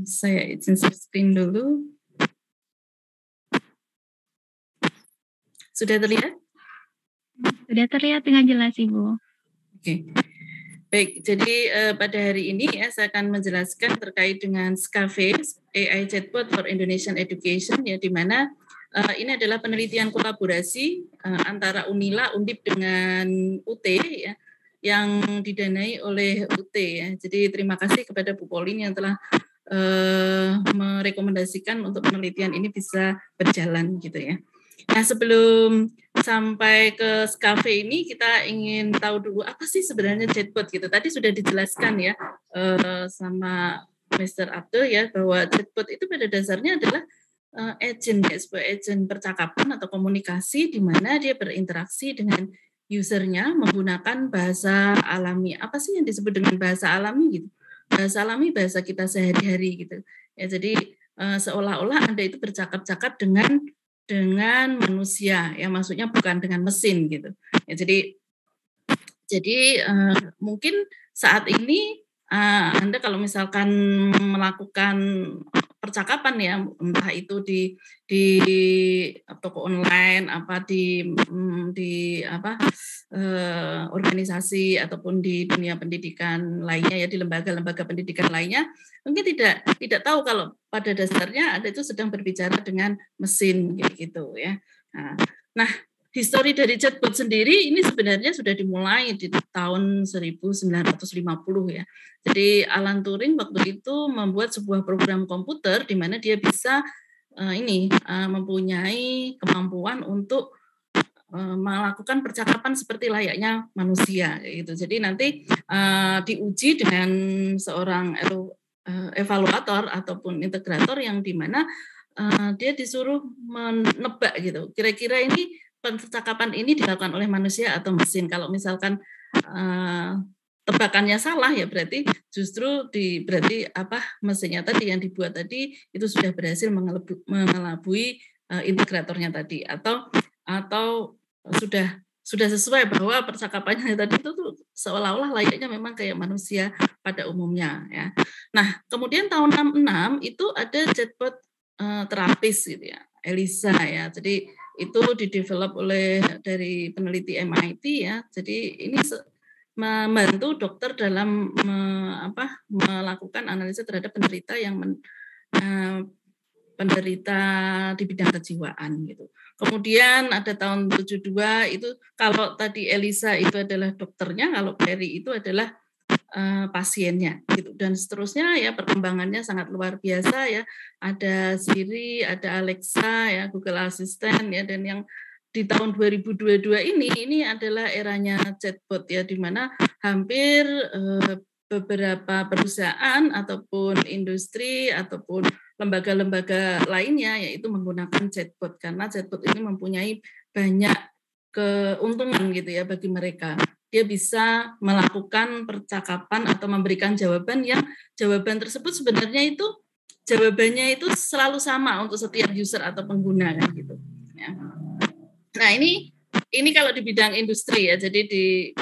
saya izin share screen dulu. Sudah terlihat? Sudah terlihat dengan jelas, Ibu. Oke. Baik, jadi pada hari ini ya saya akan menjelaskan terkait dengan CEF, AI Chatbot for Indonesian Education, ya di mana ini adalah penelitian kolaborasi antara Unila, Undip dengan UT ya, yang didanai oleh UT ya. Jadi terima kasih kepada Bu Paulina yang telah merekomendasikan untuk penelitian ini bisa berjalan gitu ya. Nah, sebelum sampai ke CEF ini kita ingin tahu dulu apa sih sebenarnya chatbot gitu. Tadi sudah dijelaskan ya sama Mr. Abdul ya bahwa chatbot itu pada dasarnya adalah agent ya, sebuah agent percakapan atau komunikasi di mana dia berinteraksi dengan usernya menggunakan bahasa alami. Apa sih yang disebut dengan bahasa alami gitu? Bahasa alami bahasa kita sehari-hari gitu. Ya, jadi seolah-olah Anda itu bercakap-cakap dengan manusia ya, maksudnya bukan dengan mesin gitu ya. Jadi mungkin saat ini Anda kalau misalkan melakukan percakapan ya, entah itu di toko online apa di organisasi ataupun di dunia pendidikan lainnya ya, di lembaga-lembaga pendidikan lainnya, mungkin tidak tahu kalau pada dasarnya Anda itu sedang berbicara dengan mesin kayak gitu ya. Nah, histori dari chatbot sendiri ini sebenarnya sudah dimulai di tahun 1950 ya. Jadi Alan Turing waktu itu membuat sebuah program komputer di mana dia bisa mempunyai kemampuan untuk melakukan percakapan seperti layaknya manusia gitu. Jadi nanti diuji dengan seorang evaluator ataupun integrator yang di mana dia disuruh menebak gitu. Kira-kira ini percakapan ini dilakukan oleh manusia atau mesin. Kalau misalkan tebakannya salah ya berarti justru berarti mesinnya tadi yang dibuat tadi itu sudah berhasil mengelabui integratornya tadi atau sudah sesuai bahwa percakapannya tadi itu tuh seolah-olah layaknya memang kayak manusia pada umumnya ya. Nah, kemudian tahun 66 itu ada chatbot terapis gitu ya, Elisa ya. Jadi itu didevelop dari peneliti MIT ya. Jadi ini membantu dokter dalam melakukan analisa terhadap penderita yang penderita di bidang kejiwaan gitu. Kemudian ada tahun 72 itu, kalau tadi Elisa itu adalah dokternya, kalau Perry itu adalah pasiennya gitu, dan seterusnya ya, perkembangannya sangat luar biasa ya. Ada Siri, ada Alexa ya, Google Assistant ya, dan yang di tahun 2022 ini adalah eranya chatbot ya, di mana hampir beberapa perusahaan ataupun industri ataupun lembaga-lembaga lainnya yaitu menggunakan chatbot, karena chatbot ini mempunyai banyak keuntungan gitu ya bagi mereka. Dia bisa melakukan percakapan atau memberikan jawaban yang jawaban tersebut sebenarnya itu jawabannya itu selalu sama untuk setiap user atau pengguna kan gitu ya. Nah, ini kalau di bidang industri ya. Jadi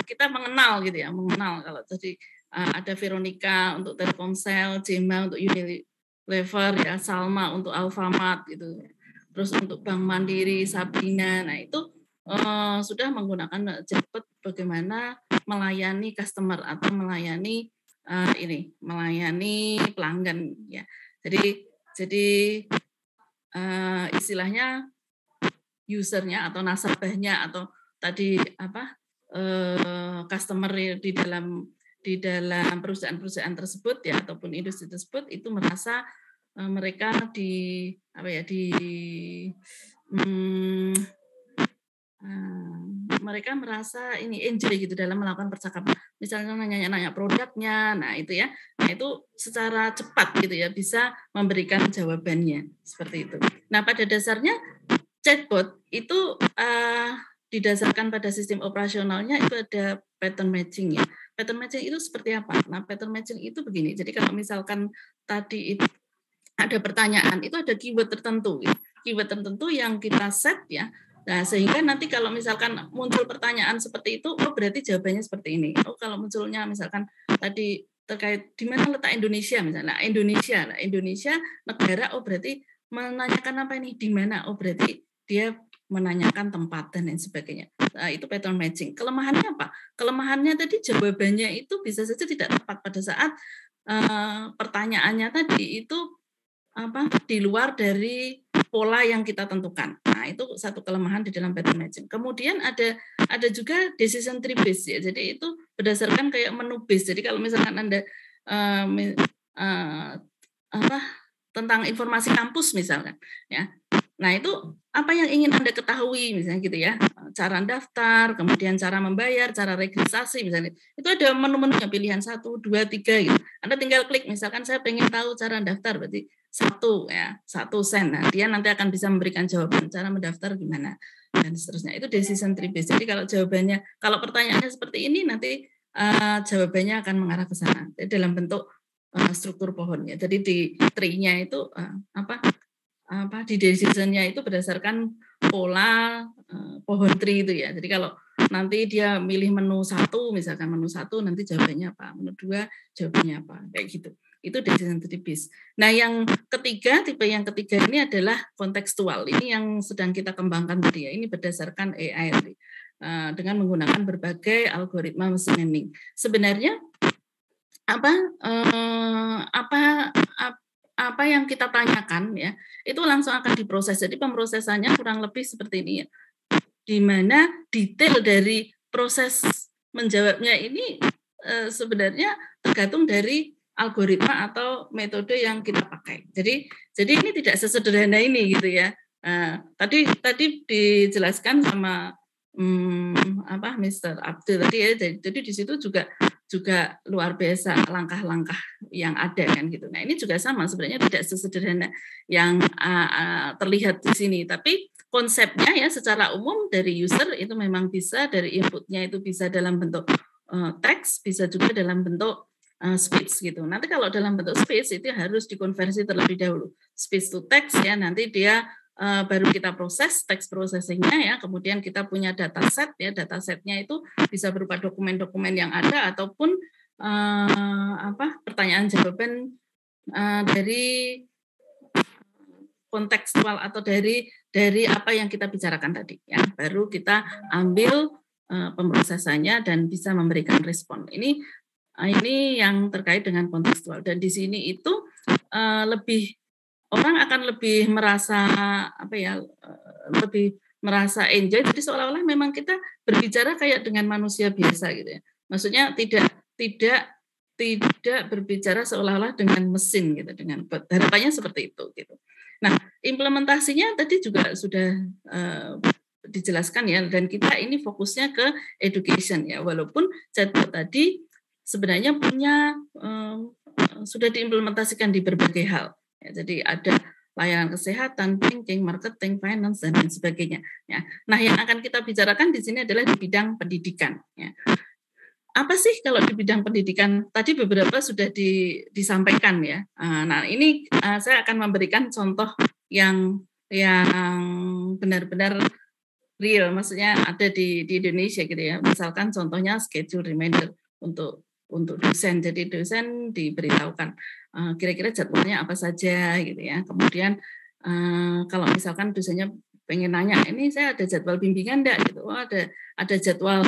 kita mengenal gitu ya, kalau tadi ada Veronica untuk Telkomsel, Jema untuk Unilever ya, Salma untuk Alfamart gitu. Terus untuk Bank Mandiri, Sabrina. Nah, itu sudah menggunakan chatbot bagaimana melayani customer atau melayani pelanggan ya. Jadi istilahnya usernya atau nasabahnya atau tadi customer di dalam perusahaan-perusahaan tersebut ya ataupun industri tersebut itu merasa mereka mereka merasa ini enjoy gitu dalam melakukan percakapan. Misalnya nanya produknya, nah itu ya. Nah itu secara cepat gitu ya bisa memberikan jawabannya seperti itu. Nah pada dasarnya chatbot itu didasarkan pada sistem operasionalnya itu ada pattern matching ya. Pattern matching itu seperti apa? Nah, pattern matching itu begini. Jadi kalau misalkan tadi itu ada pertanyaan, itu ada keyword tertentu, ya. Keyword tertentu yang kita set ya. Nah, sehingga nanti kalau misalkan muncul pertanyaan seperti itu, oh berarti jawabannya seperti ini. Oh kalau munculnya misalkan tadi terkait di mana letak Indonesia misalnya, Indonesia negara, oh berarti menanyakan apa ini, di mana, oh berarti dia menanyakan tempat dan lain sebagainya. Nah, itu pattern matching. Kelemahannya apa? Kelemahannya tadi jawabannya itu bisa saja tidak tepat pada saat pertanyaannya tadi itu di luar dari pola yang kita tentukan. Nah, itu satu kelemahan di dalam pattern matching. Kemudian ada juga decision tree based ya. Jadi itu berdasarkan kayak menu based. Jadi kalau misalkan Anda tentang informasi kampus misalkan ya. Nah, itu apa yang ingin Anda ketahui misalnya gitu ya. Cara daftar, kemudian cara membayar, cara registrasi misalnya. Itu ada menu-menunya pilihan 1, 2, 3 gitu. Anda tinggal klik misalkan saya pengen tahu cara daftar berarti 1 sen. Nah, dia nanti akan bisa memberikan jawaban cara mendaftar gimana dan seterusnya. Itu decision tree based. Jadi kalau jawabannya, kalau pertanyaannya seperti ini nanti jawabannya akan mengarah ke sana. Jadi dalam bentuk struktur pohonnya. Jadi di tree-nya itu di decision-nya itu berdasarkan pola pohon tree itu ya. Jadi kalau nanti dia milih menu 1, misalkan menu 1 nanti jawabannya apa, menu 2 jawabannya apa, kayak gitu. Itu decision tree based. Nah, yang ketiga, tipe yang ketiga ini adalah kontekstual. Ini yang sedang kita kembangkan tadi ya. Ini berdasarkan AI dengan menggunakan berbagai algoritma machine learning. Sebenarnya apa yang kita tanyakan ya, itu langsung akan diproses. Jadi pemrosesannya kurang lebih seperti ini ya. Di mana detail dari proses menjawabnya ini sebenarnya tergantung dari algoritma atau metode yang kita pakai. Jadi ini tidak sesederhana ini gitu ya. Tadi dijelaskan sama Mr. Abdul tadi ya. Jadi di situ juga luar biasa langkah-langkah yang ada kan gitu. Nah, ini juga sama sebenarnya tidak sesederhana yang terlihat di sini, tapi konsepnya ya secara umum dari user itu memang bisa, dari inputnya itu bisa dalam bentuk teks, bisa juga dalam bentuk speech gitu. Nanti kalau dalam bentuk speech itu harus dikonversi terlebih dahulu. Speech to text ya, nanti dia baru kita proses teks processing-nya ya, kemudian kita punya dataset ya, datasetnya itu bisa berupa dokumen-dokumen yang ada ataupun pertanyaan jawaban dari kontekstual atau dari apa yang kita bicarakan tadi ya, baru kita ambil pemrosesannya dan bisa memberikan respon. Ini yang terkait dengan kontekstual, dan di sini itu orang akan lebih merasa lebih merasa enjoy. Jadi seolah-olah memang kita berbicara kayak dengan manusia biasa gitu ya. Maksudnya tidak berbicara seolah-olah dengan mesin gitu, dengan bot. Harapannya seperti itu gitu. Nah, implementasinya tadi juga sudah dijelaskan ya, dan kita ini fokusnya ke education ya. Walaupun chatbot tadi sebenarnya sudah diimplementasikan di berbagai hal. Ya, jadi ada layanan kesehatan, banking, marketing, finance, dan lain sebagainya. Ya. Nah, yang akan kita bicarakan di sini adalah di bidang pendidikan. Ya. Apa sih kalau di bidang pendidikan? Tadi beberapa sudah disampaikan ya. Nah, ini saya akan memberikan contoh yang benar-benar real, maksudnya ada di Indonesia gitu ya. Misalkan contohnya schedule reminder untuk dosen. Jadi dosen diberitahukan kira-kira jadwalnya apa saja gitu ya. Kemudian kalau misalkan dosennya pengen nanya, ini saya ada jadwal bimbingan enggak gitu. Oh, ada jadwal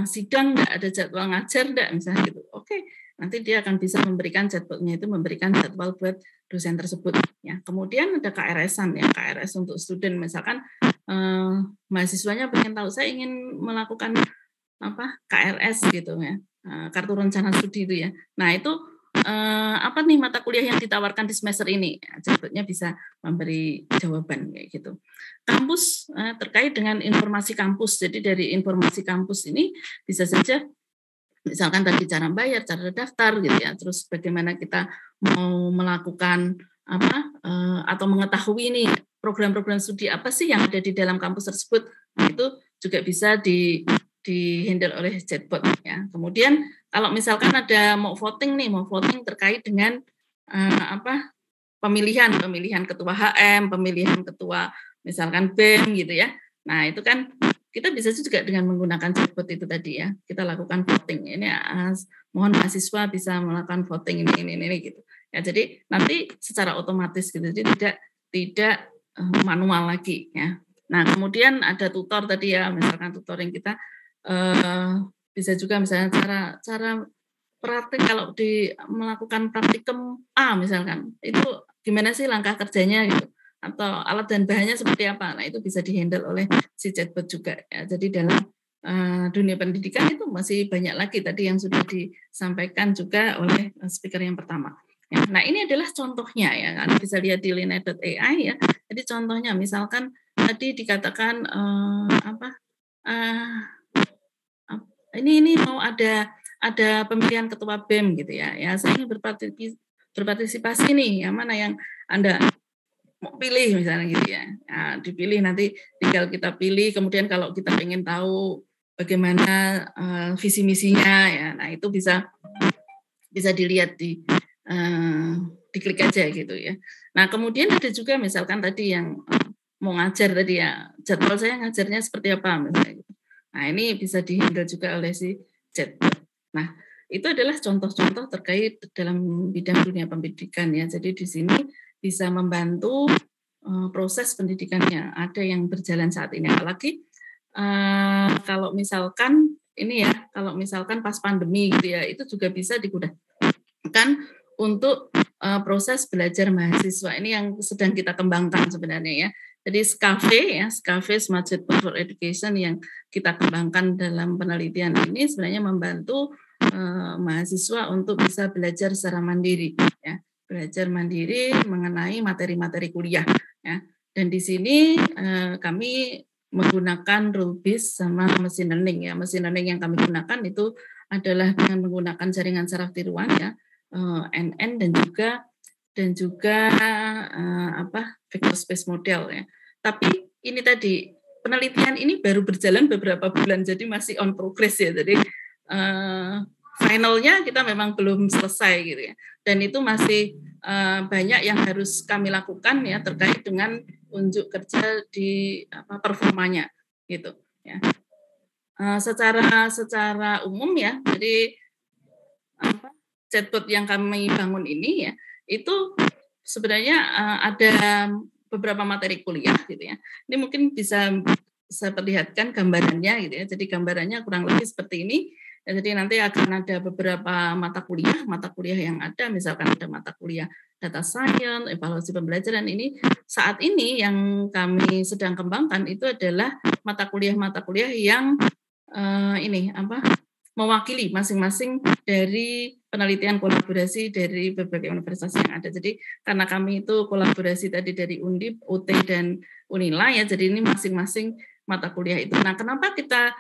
sidang enggak, ada jadwal ngajar enggak misalnya gitu. Oke, nanti dia akan bisa memberikan chatbotnya itu memberikan jadwal buat dosen tersebut ya. Kemudian ada KRS-an ya, KRS untuk student, misalkan mahasiswanya pengen tahu, saya ingin melakukan KRS gitu ya, kartu rencana studi itu ya. Nah, itu apa nih mata kuliah yang ditawarkan di semester ini? Chatbotnya bisa memberi jawaban kayak gitu. Kampus terkait dengan informasi kampus. Jadi dari informasi kampus ini bisa saja misalkan tadi cara bayar, cara daftar gitu ya. Terus bagaimana kita mau melakukan atau mengetahui nih program-program studi apa sih yang ada di dalam kampus tersebut. Nah, itu juga bisa di-handle oleh chatbot ya. Kemudian kalau misalkan ada mau voting terkait dengan pemilihan ketua HM, pemilihan ketua misalkan BEM gitu ya. Nah, itu kan kita bisa juga dengan menggunakan chatbot itu tadi ya. Kita lakukan voting. Ini mohon mahasiswa bisa melakukan voting ini gitu. Ya, jadi nanti secara otomatis gitu. Jadi tidak manual lagi ya. Nah, kemudian ada tutor tadi ya, misalkan tutoring kita bisa juga misalnya cara praktik kalau melakukan praktikum A misalkan, itu gimana sih langkah kerjanya gitu, atau alat dan bahannya seperti apa. Nah, itu bisa dihandle oleh si chatbot juga ya. Jadi dalam dunia pendidikan itu masih banyak lagi tadi yang sudah disampaikan juga oleh speaker yang pertama. Ya, nah, ini adalah contohnya ya, Anda bisa lihat di linear.ai ya. Jadi contohnya misalkan tadi dikatakan ini mau ada pemilihan ketua BEM gitu ya. Ya, saya ingin berpartisipasi nih, yang mana yang Anda mau pilih misalnya gitu ya. Nah, dipilih nanti tinggal kita pilih, kemudian kalau kita ingin tahu bagaimana visi misinya ya. Nah, itu bisa dilihat diklik aja gitu ya. Nah, kemudian ada juga misalkan tadi yang mau ngajar tadi ya, jadwal saya ngajarnya seperti apa misalnya gitu. Nah, ini bisa dihandle juga oleh si chatbot. Nah, itu adalah contoh-contoh terkait dalam bidang dunia pendidikan ya. Jadi di sini bisa membantu proses pendidikan yang ada yang berjalan saat ini. Apalagi kalau misalkan ini ya, kalau misalkan pas pandemi gitu ya, itu juga bisa digunakan untuk proses belajar mahasiswa. Ini yang sedang kita kembangkan sebenarnya ya. Jadi SCAFE Smart Chatbot for Education yang kita kembangkan dalam penelitian ini sebenarnya membantu mahasiswa untuk bisa belajar secara mandiri ya. Belajar mandiri mengenai materi-materi kuliah ya. Dan di sini kami menggunakan rule based sama machine learning ya. Machine learning yang kami gunakan itu adalah dengan menggunakan jaringan saraf tiruan ya, NN dan juga vector space model ya. Tapi ini tadi penelitian ini baru berjalan beberapa bulan, jadi masih on progress ya. Jadi finalnya kita memang belum selesai gitu ya. Dan itu masih banyak yang harus kami lakukan ya terkait dengan unjuk kerja di performanya gitu ya. Secara umum ya, jadi chatbot yang kami bangun ini ya, itu sebenarnya ada beberapa materi kuliah gitu ya. Ini mungkin bisa saya perlihatkan gambarannya gitu ya. Jadi gambarannya kurang lebih seperti ini. Ya, jadi nanti akan ada beberapa mata kuliah yang ada, misalkan ada mata kuliah data science, evaluasi pembelajaran. Ini saat ini yang kami sedang kembangkan itu adalah mata kuliah yang mewakili masing-masing dari penelitian kolaborasi dari berbagai universitas yang ada. Jadi karena kami itu kolaborasi tadi dari Undip, UT, dan Unila ya, jadi ini masing-masing mata kuliah itu. Nah, kenapa kita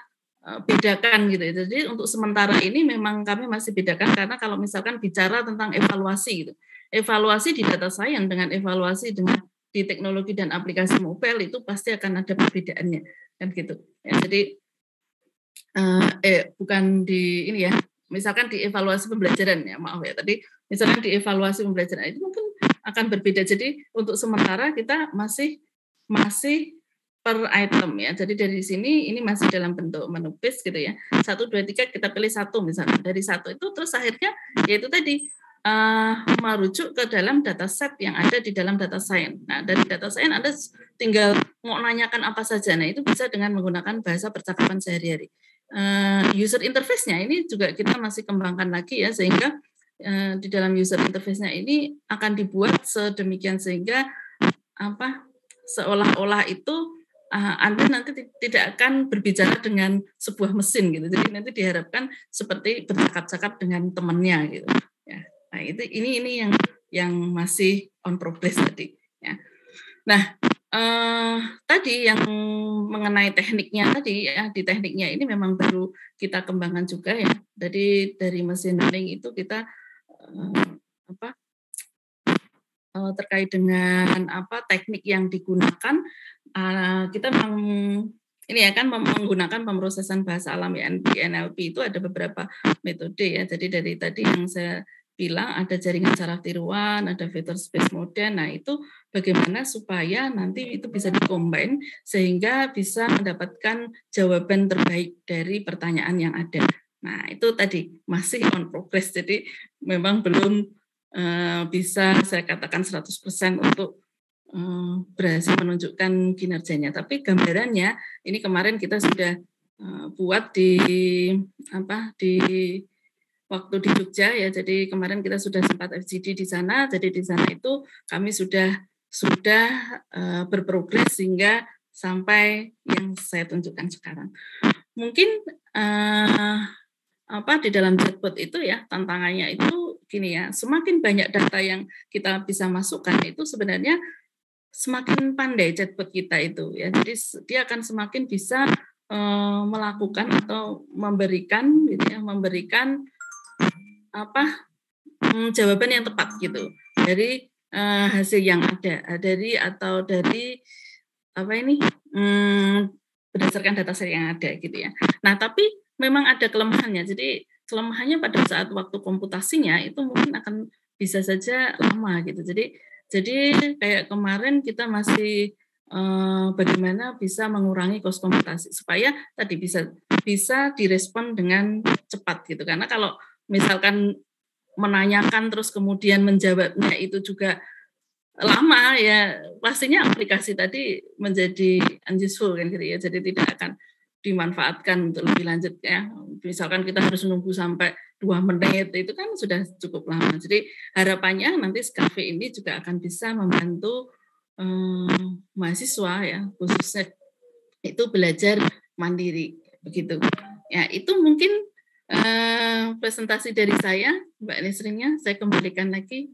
bedakan gitu ya? Jadi untuk sementara ini memang kami masih bedakan karena kalau misalkan bicara tentang evaluasi gitu, evaluasi di data science dengan evaluasi di teknologi dan aplikasi mobile itu pasti akan ada perbedaannya kan gitu. Ya, jadi bukan di ini ya, misalkan di evaluasi pembelajaran ya, maaf ya, tadi misalkan di evaluasi pembelajaran itu mungkin akan berbeda. Jadi untuk sementara kita masih per item ya. Jadi dari sini ini masih dalam bentuk menu base gitu ya. 1, 2, 3 kita pilih satu misalnya. Dari satu itu terus akhirnya yaitu tadi merujuk ke dalam dataset yang ada di dalam data science. Nah, dari data science Anda tinggal mau nanyakan apa saja. Nah, itu bisa dengan menggunakan bahasa percakapan sehari-hari. User interface-nya ini juga kita masih kembangkan lagi ya, sehingga di dalam user interface-nya ini akan dibuat sedemikian sehingga seolah-olah itu Anda nanti tidak akan berbicara dengan sebuah mesin gitu. Jadi nanti diharapkan seperti bercakap-cakap dengan temannya gitu. Ya. Nah, ini yang masih on progress tadi ya. Nah, tadi yang mengenai tekniknya tadi ya, di tekniknya ini memang baru kita kembangkan juga ya. Jadi dari machine learning itu kita terkait dengan teknik yang digunakan, kita memang ini ya kan menggunakan pemrosesan bahasa alam ya, di NLP itu ada beberapa metode ya. Jadi dari tadi yang saya bilang ada jaringan saraf tiruan, ada vector space model. Nah, itu bagaimana supaya nanti itu bisa dikombin sehingga bisa mendapatkan jawaban terbaik dari pertanyaan yang ada. Nah, itu tadi masih on progress. Jadi memang belum bisa saya katakan 100% untuk berhasil menunjukkan kinerjanya. Tapi gambarannya ini kemarin kita sudah buat di waktu di Jogja ya. Jadi kemarin kita sudah sempat FGD di sana. Jadi di sana itu kami sudah berprogres sehingga sampai yang saya tunjukkan sekarang. Mungkin di dalam chatbot itu ya tantangannya itu gini ya, semakin banyak data yang kita bisa masukkan itu sebenarnya semakin pandai chatbot kita itu ya. Jadi dia akan semakin bisa melakukan atau memberikan gitu ya, jawaban yang tepat gitu dari hasil yang ada dari berdasarkan data set yang ada gitu ya. Nah, tapi memang ada kelemahannya. Jadi kelemahannya pada saat waktu komputasinya itu mungkin akan bisa saja lama gitu. Jadi kayak kemarin kita masih bagaimana bisa mengurangi kos komputasi supaya tadi bisa direspon dengan cepat gitu. Karena kalau misalkan menanyakan terus kemudian menjawabnya itu juga lama ya, pastinya aplikasi tadi menjadi unuseful kan gitu ya. Jadi tidak akan dimanfaatkan untuk lebih lanjut ya. Misalkan kita harus menunggu sampai 2 menit, itu kan sudah cukup lama. Jadi harapannya nanti Scafe ini juga akan bisa membantu mahasiswa ya, khususnya itu belajar mandiri begitu. Ya, itu mungkin presentasi dari saya, Mbak Nisrinya. Saya kembalikan lagi.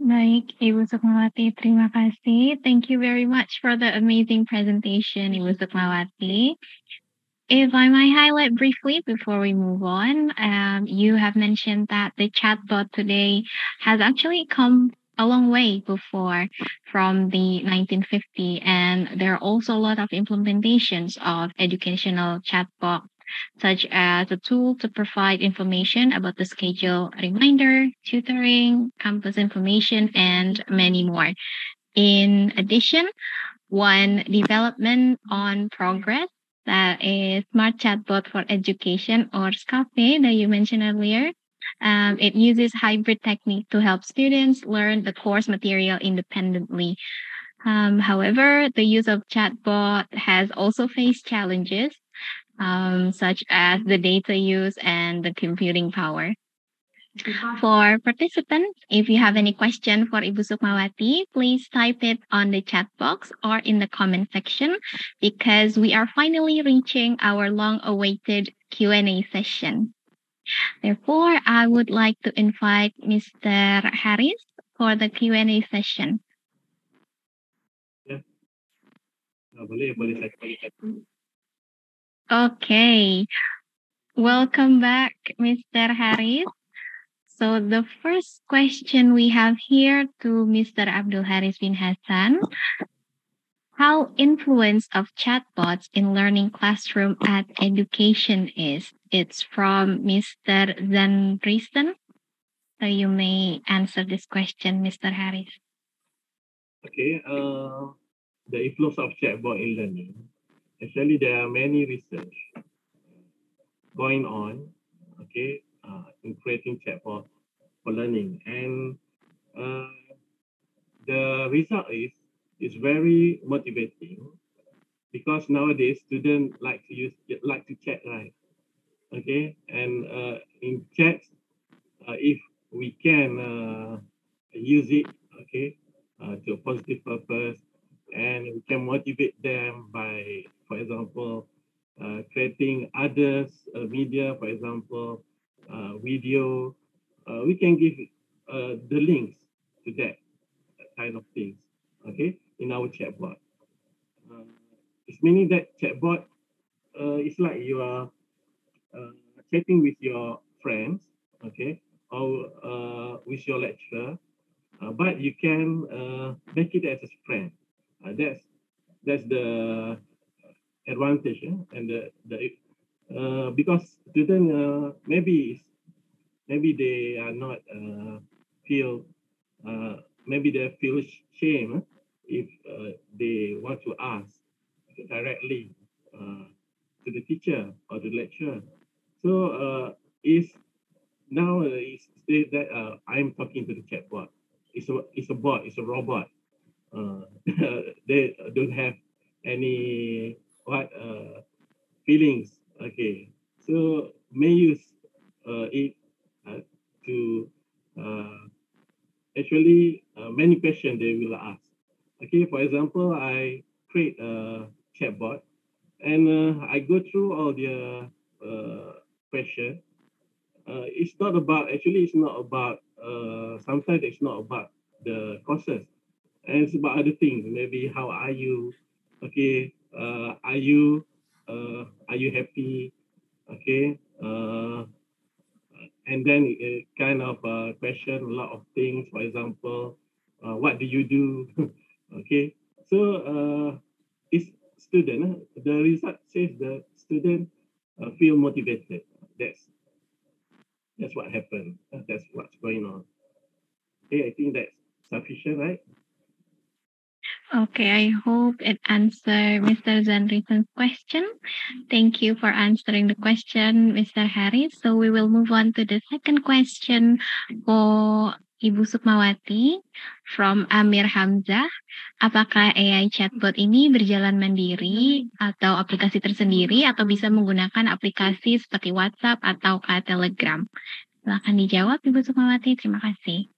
Baik, Ibu Sukmawati, terima kasih. Thank you very much for the amazing presentation, Ibu Sukmawati. If I might highlight briefly before we move on, you have mentioned that the chatbot today has actually come a long way before from the 1950, and there are also a lot of implementations of educational chatbot, such as a tool to provide information about the schedule, reminder, tutoring, campus information, and many more. In addition, one development on progress that is Smart Chatbot for Education, or SCAFE, that you mentioned earlier. It uses hybrid technique to help students learn the course material independently. However, the use of chatbot has also faced challenges, such as the data use and the computing power. For participants, if you have any question for Ibu Sukmawati, please type it on the chat box or in the comment section, because we are finally reaching our long-awaited Q&A session. Therefore, I would like to invite Mr. Harris for the Q&A session. Okay. Welcome back, Mr. Harris. So the first question we have here to Mr. Abdul Haris bin Hassan: how influence of chatbots in learning classroom at education is? It's from Mr. Zanristen. So you may answer this question, Mr. Haris. Okay, the influence of chatbot in learning. Actually, there are many research going on, okay, in creating chatbot for learning, and the result is very motivating, because nowadays students like to chat, right? Okay, and in chats, if we can use it, okay, to a positive purpose, and we can motivate them by, for example, creating others media, for example, video. We can give the links to that kind of things, okay, in our chatbot. It's meaning that chatbot is like you are chatting with your friends, okay, or with your lecturer, but you can make it as a friend. That's the advantage, and because students maybe they are not feel maybe they feel shame if they want to ask directly to the teacher or the lecturer. So is now it's that I'm talking to the chatbot. It's a bot. It's a robot. They don't have any feelings. Okay, so may use it to actually many questions they will ask. Okay, for example, I create a chatbot and I go through all the questions. It's not about sometimes it's not about the courses, and it's about other things. Maybe how are you? Okay, are you happy? Okay, and then it kind of question a lot of things. For example, what do you do? Okay, so it's student. The result says the student feel motivated. That's what happened. That's what's going on. Okay, I think that's sufficient, right? Okay, I hope it answered Mr. Zanrisan's question. Thank you for answering the question, Mr. Harris. So we will move on to the second question for Ibu Sukmawati from Amir Hamzah. Apakah AI chatbot ini berjalan mandiri atau aplikasi tersendiri atau bisa menggunakan aplikasi seperti WhatsApp atau Telegram? Silakan dijawab, Ibu Sukmawati. Terima kasih.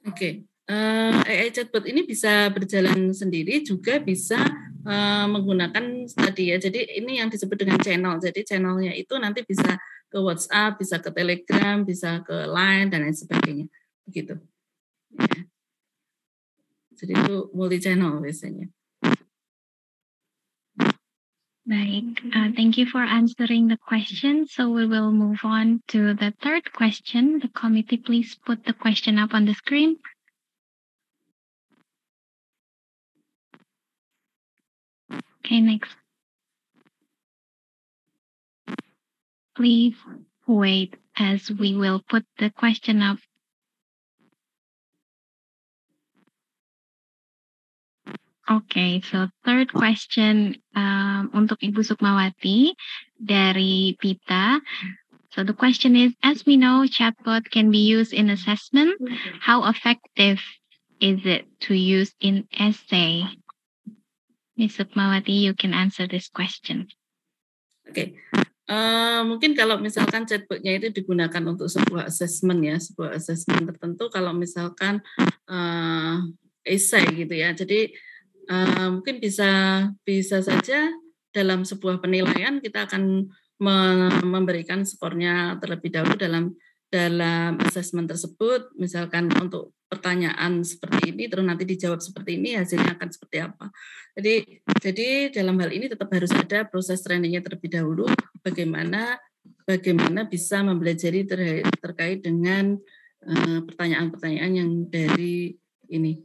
Oke. AI chatbot ini bisa berjalan sendiri, juga bisa menggunakan tadi ya. Jadi ini yang disebut dengan channel. Jadi channelnya itu nanti bisa ke WhatsApp, bisa ke Telegram, bisa ke Line dan lain sebagainya. Begitu. Ya. Jadi itu multi channel biasanya. Baik, thank you for answering the question. So we will move on to the third question. The committee, please put the question up on the screen. Okay, next. Please wait as we will put the question up. Okay, so third question untuk Ibu Sukmawati dari Pita. So the question is, as we know, chatbot can be used in assessment. How effective is it to use in essay? Ms. Sukmawati, you can answer this question. Oke. Mungkin kalau misalkan chatbotnya itu digunakan untuk sebuah assessment ya, sebuah assessment tertentu, kalau misalkan essay gitu ya. Jadi mungkin bisa saja dalam sebuah penilaian kita akan memberikan skornya terlebih dahulu dalam assessment tersebut, misalkan untuk pertanyaan seperti ini, terus nanti dijawab seperti ini, hasilnya akan seperti apa. Jadi dalam hal ini tetap harus ada proses trainingnya terlebih dahulu, bagaimana bisa mempelajari terkait dengan pertanyaan-pertanyaan yang dari ini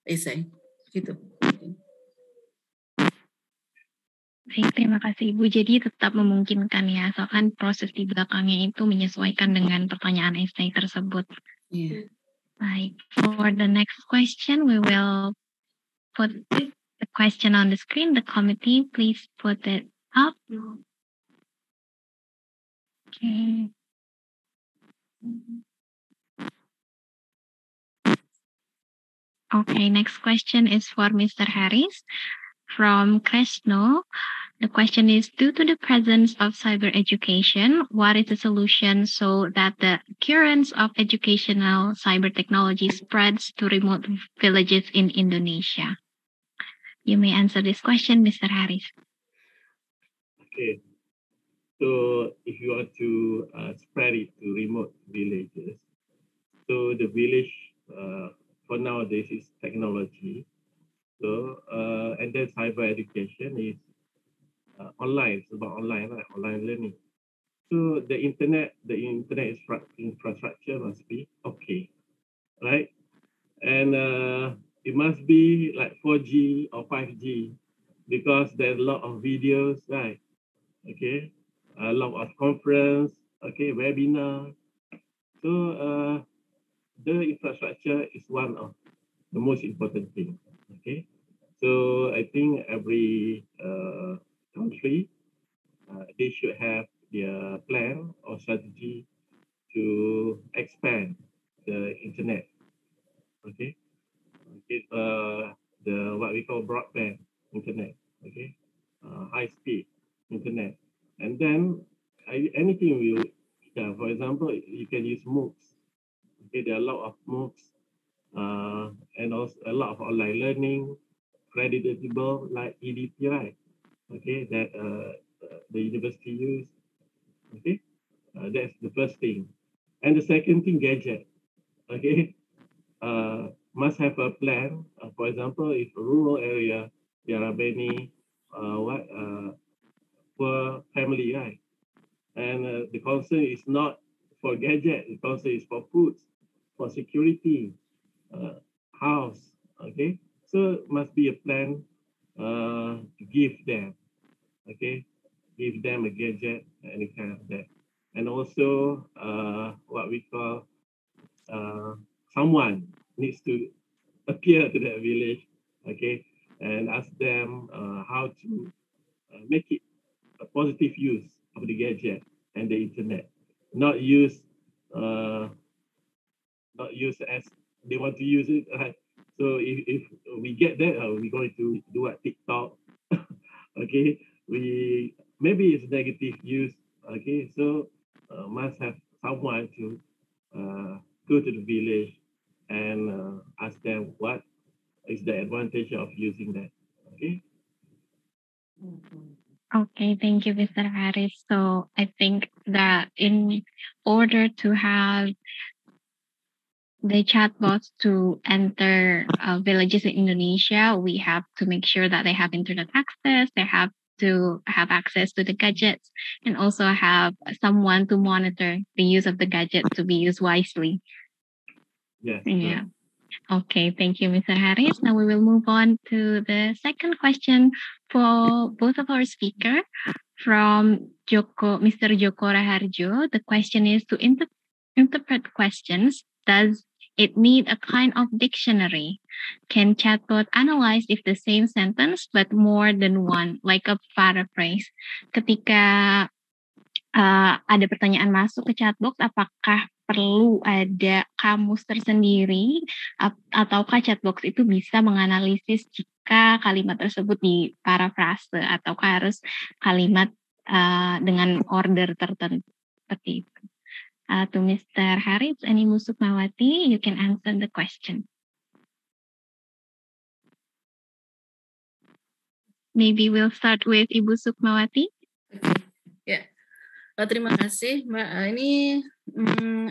essay, gitu. Baik, terima kasih Ibu. Jadi tetap memungkinkan ya, asalkan proses di belakangnya itu menyesuaikan dengan pertanyaan essay tersebut. Yeah. Baik, for the next question, we will put the question on the screen. The committee, please put it up. Okay. Okay, next question is for Mr. Harris from Kresno. The question is, due to the presence of cyber education, what is the solution so that the occurrence of educational cyber technology spreads to remote villages in Indonesia? You may answer this question, Mr. Harris. Okay. So if you want to spread it to remote villages, so the village for nowadays is technology. So and then cyber education is online. It's about online, right? Online learning. So the internet infrastructure must be okay, right? and it must be like 4G or 5G because there's a lot of videos, right? Okay, a lot of conference, okay, webinar. So the infrastructure is one of the most important thing. Okay, so I think every country they should have their plan or strategy to expand the internet. Okay, okay, the what we call broadband internet. Okay, high speed internet, and then anything will. Yeah, for example, you can use MOOCs. Okay, there are a lot of MOOCs and also a lot of online learning, creditable like EDPI. Okay, that the university use. Okay, that's the first thing, and the second thing, gadget. Okay, must have a plan. For example, if a rural area, there are many poor family, right? And the concern is not for gadget, the concern is for food, for security, house, okay? So must be a plan to give them, okay? Give them a gadget, any kind of that. And also what we call someone needs to appear to that village, okay? And ask them how to make it a positive use of the gadget and the internet, not use as they want to use it. Right? So if we get that, we're going to do a TikTok. Okay, we maybe it's negative use. Okay, so must have someone to go to the village and ask them what is the advantage of using that. Okay. Okay, thank you, Mr. Harris. So I think that in order to have the chatbots to enter villages in Indonesia, we have to make sure that they have internet access, they have to have access to the gadgets, and also have someone to monitor the use of the gadget to be used wisely. Yes. Yeah. Okay, thank you, Mr. Harris. Now we will move on to the second question for both of our speakers. From Mr. Joko Raharjo, the question is to interpret questions. Does it need a kind of dictionary? Can chatbot analyze if the same sentence but more than one, like a paraphrase? Ketika ada pertanyaan masuk ke chatbox, apakah perlu ada kamus tersendiri ataukah chatbox itu bisa menganalisis jika kalimat tersebut di parafrase ataukah harus kalimat dengan order tertentu seperti itu. To Mr. Harris and Misukmawati, you can answer the question. Maybe we'll start with Ibu Sukmawati. Ya, terima kasih Mbak. Ini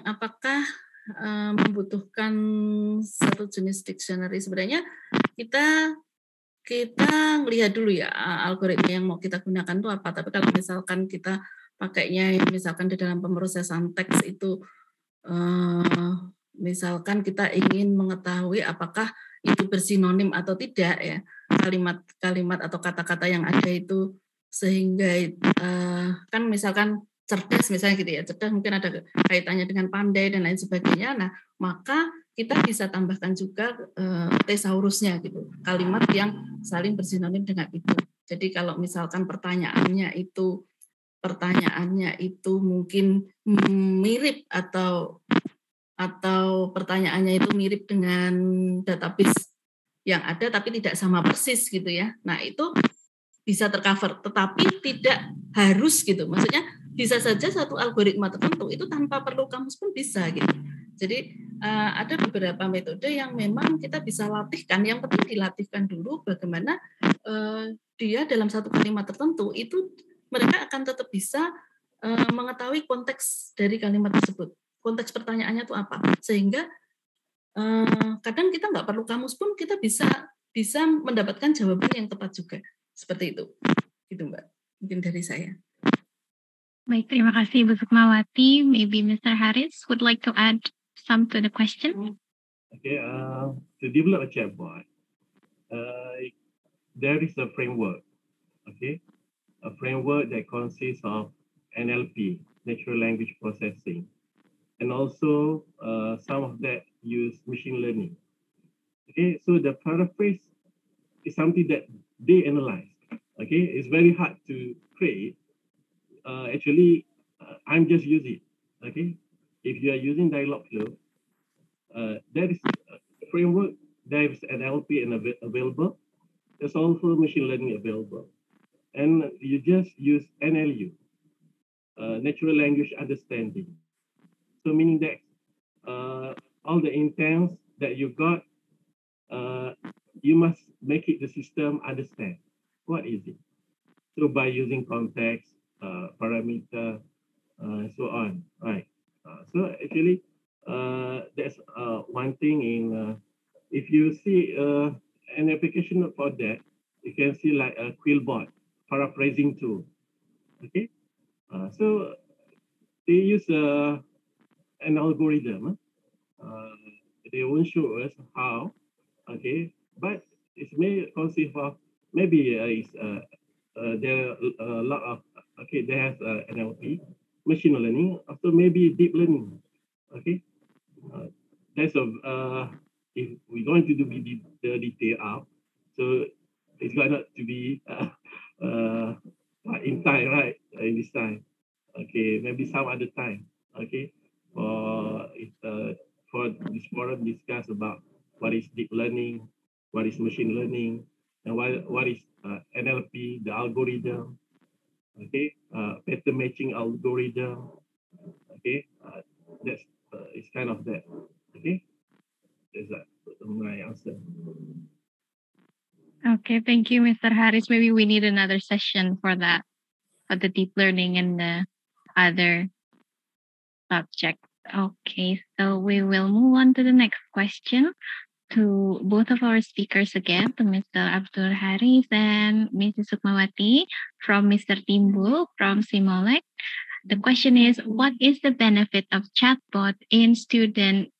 apakah membutuhkan satu jenis dictionary? Sebenarnya kita melihat dulu ya algoritma yang mau kita gunakan itu apa. Tapi kalau misalkan kita pakainya misalkan di dalam pemrosesan teks itu misalkan kita ingin mengetahui apakah itu bersinonim atau tidak ya kalimat-kalimat atau kata-kata yang ada itu, sehingga kan misalkan cerdas misalnya gitu ya, cerdas mungkin ada kaitannya dengan pandai dan lain sebagainya. Nah, maka kita bisa tambahkan juga thesaurusnya gitu, kalimat yang saling bersinonim dengan itu. Jadi kalau misalkan pertanyaannya itu mungkin mirip atau pertanyaannya itu mirip dengan database yang ada tapi tidak sama persis gitu ya. Nah, itu bisa tercover, tetapi tidak harus gitu. Maksudnya bisa saja satu algoritma tertentu itu tanpa perlu kamus pun bisa gitu. Jadi ada beberapa metode yang memang kita bisa latihkan. Yang penting dilatihkan dulu bagaimana dia dalam satu kalimat tertentu itu mereka akan tetap bisa mengetahui konteks dari kalimat tersebut. Konteks pertanyaannya itu apa? Sehingga kadang kita nggak perlu kamus pun kita bisa mendapatkan jawaban yang tepat juga. Seperti itu. Gitu Mbak. Mungkin dari saya. Baik, terima kasih Ibu Sukmawati. Maybe Mr. Harris would like to add some to the question. Okay, to develop a chatbot, there is a framework. Okay, a framework that consists of NLP, natural language processing, and also some of that use machine learning. Okay, so the paraphrase is something that they analyze. Okay, it's very hard to create. I'm just using it. Okay, if you are using Dialogflow, there is a framework, there is an NLP available. There's also machine learning available, and you just use NLU, natural language understanding. So meaning that all the intents that you got, you must make it the system understand what is it. So by using context, parameter, so on, right? So actually, that's one thing in, if you see an application for that, you can see like a Quillbot paraphrasing tool, okay? So they use an algorithm. They won't show us how, okay? But it may consist of, maybe there are a lot of, okay, there has NLP, machine learning, also maybe deep learning, okay? That's if we're going to do the detail out, so it's going to be in time, right? In this time, okay, maybe some other time, okay? For this forum discuss about what is deep learning, what is machine learning, and what is NLP, the algorithm, okay? Pattern matching algorithm, okay? That's it's kind of that, okay? Is that my answer? Okay, thank you, Mr. Haris. Maybe we need another session for that, for the deep learning and the other subjects. Okay, so we will move on to the next question to both of our speakers again, to Mr. Abdul Haris and Mrs. Misukmawati from Mr. Timbul from Simolek. The question is, what is the benefit of chatbot in student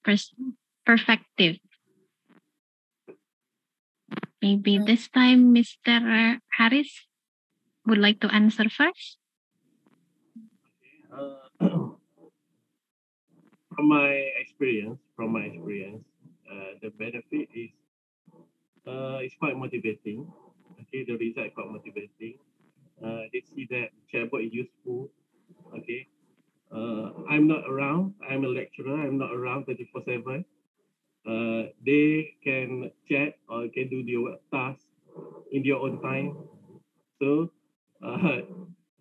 perspective? Maybe this time Mr. Haris would like to answer first. From my experience, the benefit is it's quite motivating. Okay, the result is quite motivating. They see that chatbot is useful. Okay, I'm not around. I'm a lecturer. I'm not around 24/7. They can chat or can do their task in their own time. So,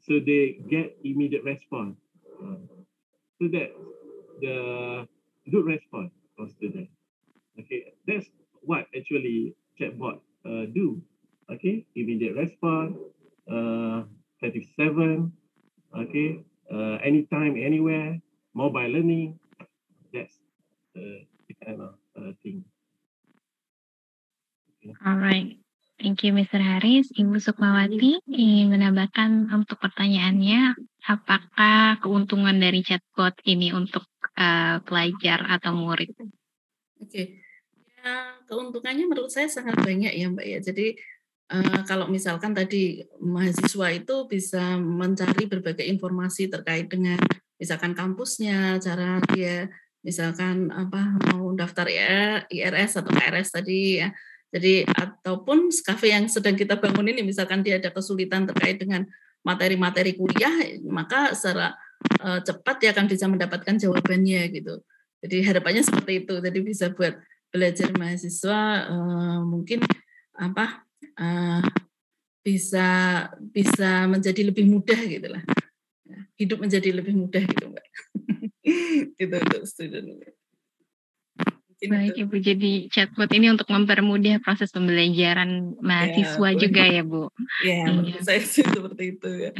so they get immediate response. So that the good response for students. Okay, that's what actually chatbot do. Okay, immediate response, 37. Okay, anytime, anywhere, mobile learning. That's the kind of thing. Okay. All right. Thank you, Mr. Haris. Ibu Sukmawati ingin menambahkan untuk pertanyaannya, apakah keuntungan dari chatbot ini untuk pelajar atau murid? Oke, ya, keuntungannya menurut saya sangat banyak ya Mbak ya. Jadi kalau misalkan tadi mahasiswa itu bisa mencari berbagai informasi terkait dengan misalkan kampusnya, cara dia misalkan mau daftar IRS atau KRS tadi ya. Jadi ataupun kafe yang sedang kita bangun ini misalkan dia ada kesulitan terkait dengan materi-materi kuliah, maka secara cepat dia akan bisa mendapatkan jawabannya gitu. Jadi harapannya seperti itu. Jadi bisa buat belajar mahasiswa mungkin bisa menjadi lebih mudah gitulah. Hidup menjadi lebih mudah gitu Mbak. Gitu untuk student. Baik Ibu, jadi chatbot ini untuk mempermudah proses pembelajaran mahasiswa ya, juga ya Bu? Ya, saya sih seperti itu ya.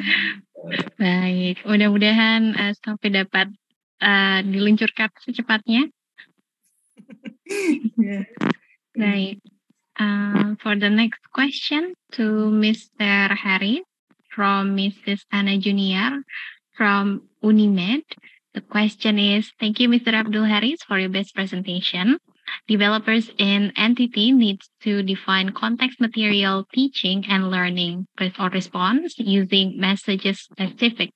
Baik, mudah-mudahan sampai dapat diluncurkan secepatnya. Yeah. Baik, for the next question to Mr. Harry from Mrs. Anna Junior from Unimed. The question is, thank you, Mr. Abdul Haris, for your best presentation. Developers in entity needs to define context material teaching and learning or response using messages specific.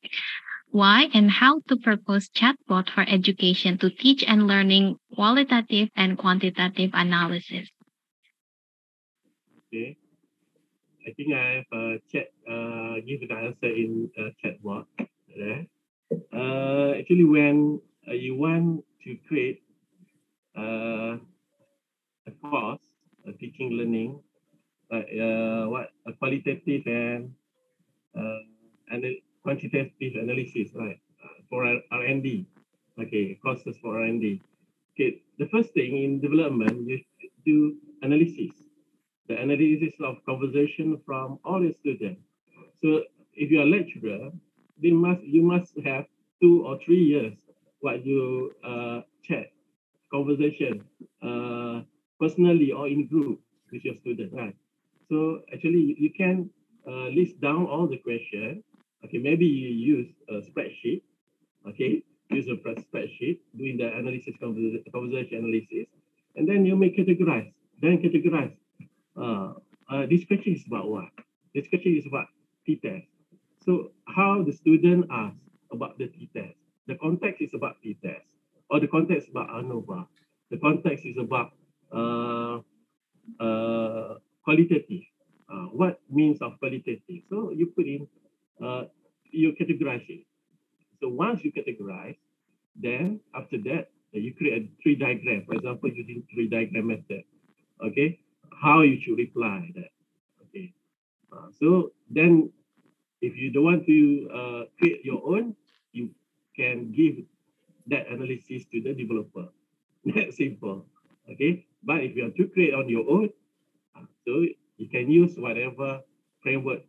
Why and how to propose chatbot for education to teach and learning qualitative and quantitative analysis. Okay, I think I have given the answer in chatbot. Right? Actually, when you want to create a course, a teaching learning, a qualitative and quantitative analysis, right? For R&D, okay, courses for R&D. Okay, the first thing in development, you do analysis. The analysis of conversation from all the students. So if you're a lecturer, you must have 2 or 3 years what you chat, conversation, personally or in group with your student, right? So actually you can list down all the questions. Okay, maybe you use a spreadsheet. Okay, use a spreadsheet doing the analysis, conversation analysis, and then you may categorize. This question is about what? This question is about t-test. So how the student asks about the t-test. The context is about t-test, or the context is about ANOVA. The context is about qualitative. What means of qualitative? So you put in, you categorize it. So once you categorize, then after that, you create a tree diagram. For example, using tree diagram method. Okay, how you should reply that. Okay, so then if you don't want to create your own, you can give that analysis to the developer. That's simple. Okay, but if you want to create on your own, so you can use whatever framework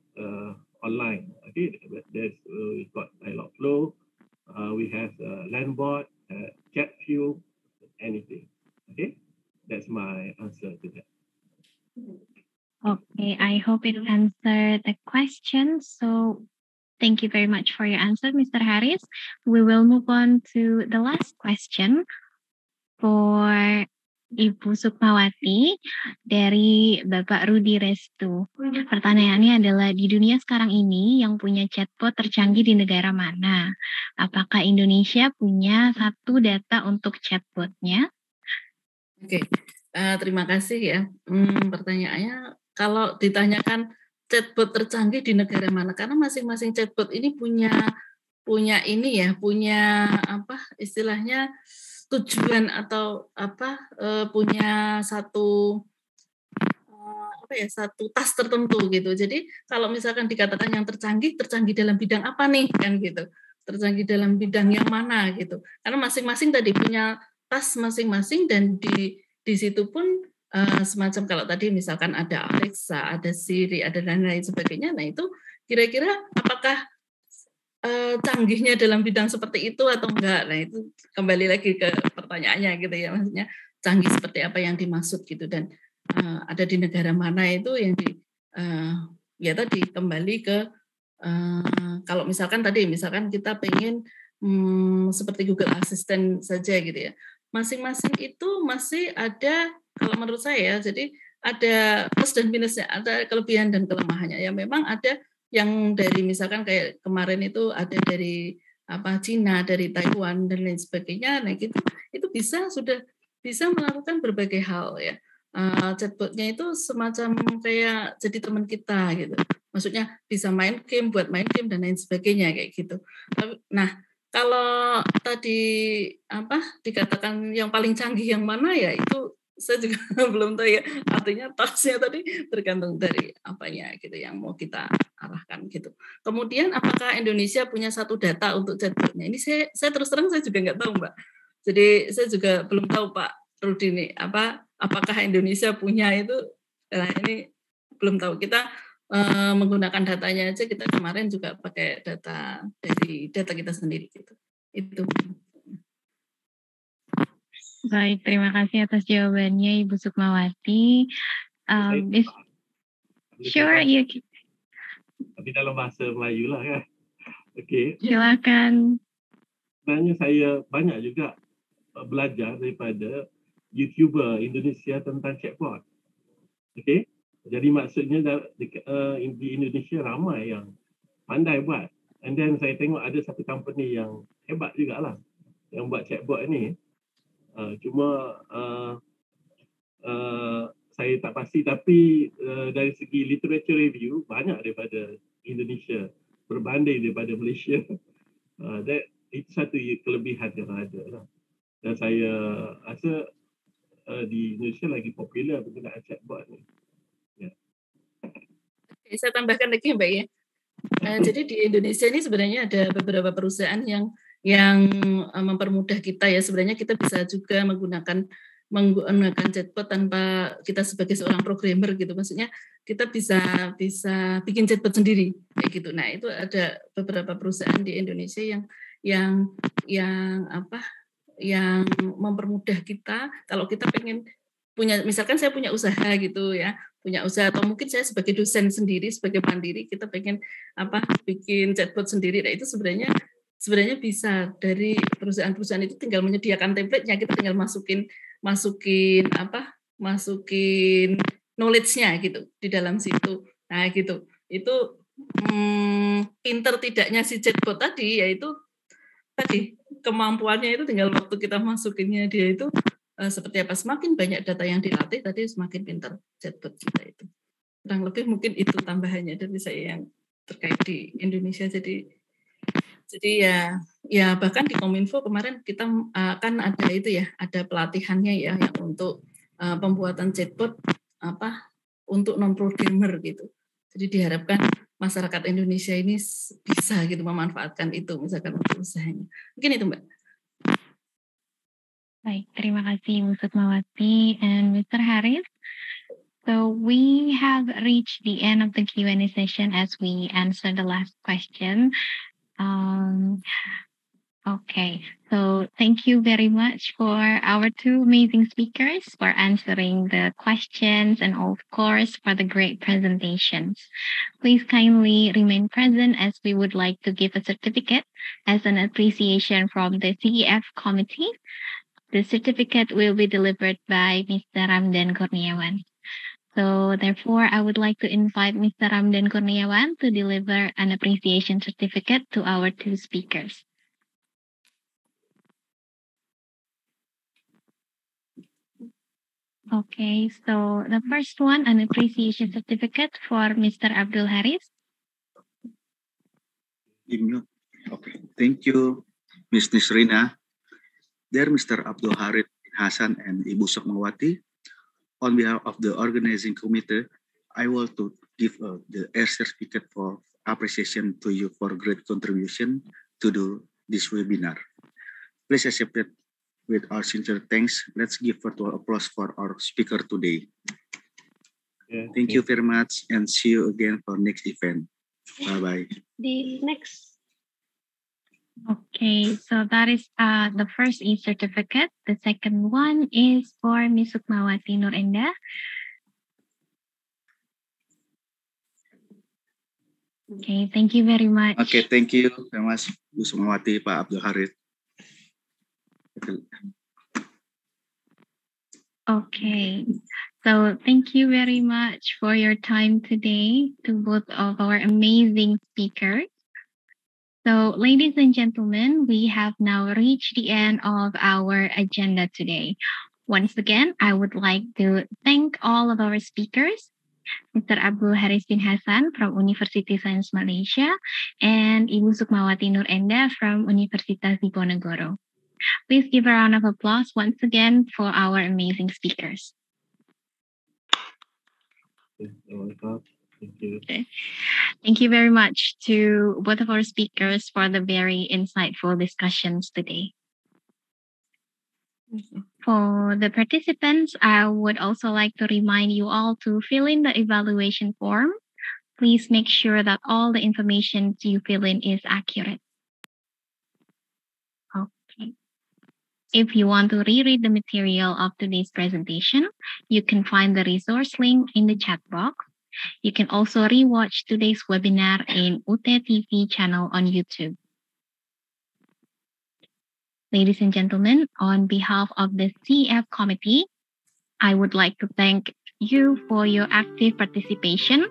online. Okay, there's we've got Dialogflow, we have Landbot, Chatfuel, anything. Okay, that's my answer to that. Okay, I hope it answered the question. So thank you very much for your answer, Mr. Haris. We will move on to the last question for Ibu Sukmawati dari Bapak Rudi Restu. Pertanyaannya adalah, di dunia sekarang ini yang punya chatbot tercanggih di negara mana? Apakah Indonesia punya satu data untuk chatbotnya? Oke, terima kasih ya. Pertanyaannya, kalau ditanyakan chatbot tercanggih di negara mana, karena masing-masing chatbot ini punya ini ya, punya apa istilahnya tujuan atau apa punya satu satu tas tertentu gitu. Jadi kalau misalkan dikatakan yang tercanggih dalam bidang apa nih kan gitu, tercanggih dalam bidang yang mana gitu. Karena masing-masing tadi punya tas masing-masing, dan di situ pun semacam kalau tadi misalkan ada Alexa, ada Siri, ada dan lain sebagainya. Nah itu kira-kira apakah canggihnya dalam bidang seperti itu atau enggak? Nah itu kembali lagi ke pertanyaannya gitu ya, maksudnya canggih seperti apa yang dimaksud gitu, dan ada di negara mana itu yang ya tadi kembali ke kalau misalkan kita pengen seperti Google Assistant saja gitu ya, masing-masing itu masih ada, kalau menurut saya, jadi ada plus dan minusnya, ada kelebihan dan kelemahannya. Ya memang ada yang dari misalkan kayak kemarin itu ada dari Cina, dari Taiwan dan lain sebagainya. Nah gitu, itu sudah bisa melakukan berbagai hal ya. Chatbotnya itu semacam kayak jadi teman kita gitu. Maksudnya bisa main game, buat main game dan lain sebagainya kayak gitu. Nah kalau tadi dikatakan yang paling canggih yang mana, ya itu saya juga belum tahu ya, artinya tasnya tadi tergantung dari apanya gitu yang mau kita arahkan gitu. Kemudian apakah Indonesia punya satu data untuk chatbotnya? Ini saya terus terang saya juga nggak tahu Mbak. Jadi saya juga belum tahu Pak Rudi nih apakah Indonesia punya itu. Nah ini belum tahu. Kita menggunakan datanya aja, kita kemarin juga pakai data dari data kita sendiri gitu. Itu. Baik, terima kasih atas jawabannya Ibu Sukmawati. Sure, you can. Tapi dalam bahasa Melayu lah kan. Okey. Silakan. Sebenarnya saya banyak juga belajar daripada YouTuber Indonesia tentang chatbot. Okay, jadi maksudnya di Indonesia ramai yang pandai buat. And then saya tengok ada satu company yang hebat jugalah yang buat chatbot ni. Cuma saya tak pasti, tapi dari segi literature review banyak daripada Indonesia berbanding daripada Malaysia. Itu satu kelebihan yang ada lah. Dan saya rasa di Indonesia lagi popular penggunaan chatbot ni. Okay, saya tambahkan lagi Mbak ya. Jadi di Indonesia ini sebenarnya ada beberapa perusahaan yang mempermudah kita ya. Sebenarnya kita bisa juga menggunakan chatbot tanpa kita sebagai seorang programmer gitu. Maksudnya kita bisa bikin chatbot sendiri kayak gitu. Nah, itu ada beberapa perusahaan di Indonesia yang mempermudah kita kalau kita pengen punya, misalkan saya punya usaha gitu ya, punya usaha atau mungkin saya sebagai dosen sendiri, sebagai mandiri, kita pengen bikin chatbot sendiri. Nah, itu sebenarnya bisa dari perusahaan-perusahaan itu tinggal menyediakan template-nya, kita tinggal masukin knowledge-nya gitu di dalam situ. Nah, gitu. Itu pinter tidaknya si chatbot tadi, yaitu tadi kemampuannya itu tinggal waktu kita masukinnya dia itu seperti apa. Semakin banyak data yang dilatih tadi, semakin pintar chatbot kita itu. Kurang lebih mungkin itu tambahannya dari saya yang terkait di Indonesia. Jadi ya bahkan di Kominfo kemarin kita kan ada itu ya, ada pelatihannya ya yang untuk pembuatan chatbot untuk non programmer gitu. Jadi diharapkan masyarakat Indonesia ini bisa gitu memanfaatkan itu misalkan untuk usahanya. Mungkin itu Mbak. Baik, terima kasih Misukmawati and Mr. Haris. So we have reached the end of the Q&A session as we answer the last question. Okay, so thank you very much for our two amazing speakers for answering the questions and of course for the great presentations. Please kindly remain present as we would like to give a certificate as an appreciation from the CEF committee. The certificate will be delivered by Mr. Ramdan Kurniawan. So therefore, I would like to invite Mr. Ramdan Kurniawan to deliver an appreciation certificate to our two speakers. Okay, so the first one, an appreciation certificate for Mr. Abdul Haris. Okay, thank you, Ms. Nisrina. Dear Mr. Abdul Haris Hasan and Ibu Misukmawati, on behalf of the organizing committee, I want to give the air certificate for appreciation to you for great contribution to this webinar. Please accept it with our sincere thanks. Let's give virtual applause for our speaker today. Thank you very much and see you again for next event. Bye-bye. The next. Okay, so that is the first e-certificate. The second one is for Misukmawati Nurenda. Okay, thank you very much. Okay, thank you very much, Misukmawati, Pak Abdul Haris. Okay, so thank you very much for your time today to both of our amazing speakers. So, ladies and gentlemen, we have now reached the end of our agenda today. Once again, I would like to thank all of our speakers, Mr. Abdul Haris bin Hasan from Universitas Malaysia and Ibu Misukmawati Nurenda from Universitas Diponegoro. Please give a round of applause once again for our amazing speakers. Thank you. Okay. Thank you very much to both of our speakers for the very insightful discussions today. For the participants, I would also like to remind you all to fill in the evaluation form. Please make sure that all the information you fill in is accurate. Okay. If you want to reread the material of today's presentation, you can find the resource link in the chat box. You can also rewatch today's webinar in UT TV channel on YouTube. Ladies and gentlemen, on behalf of the CEF committee, I would like to thank you for your active participation.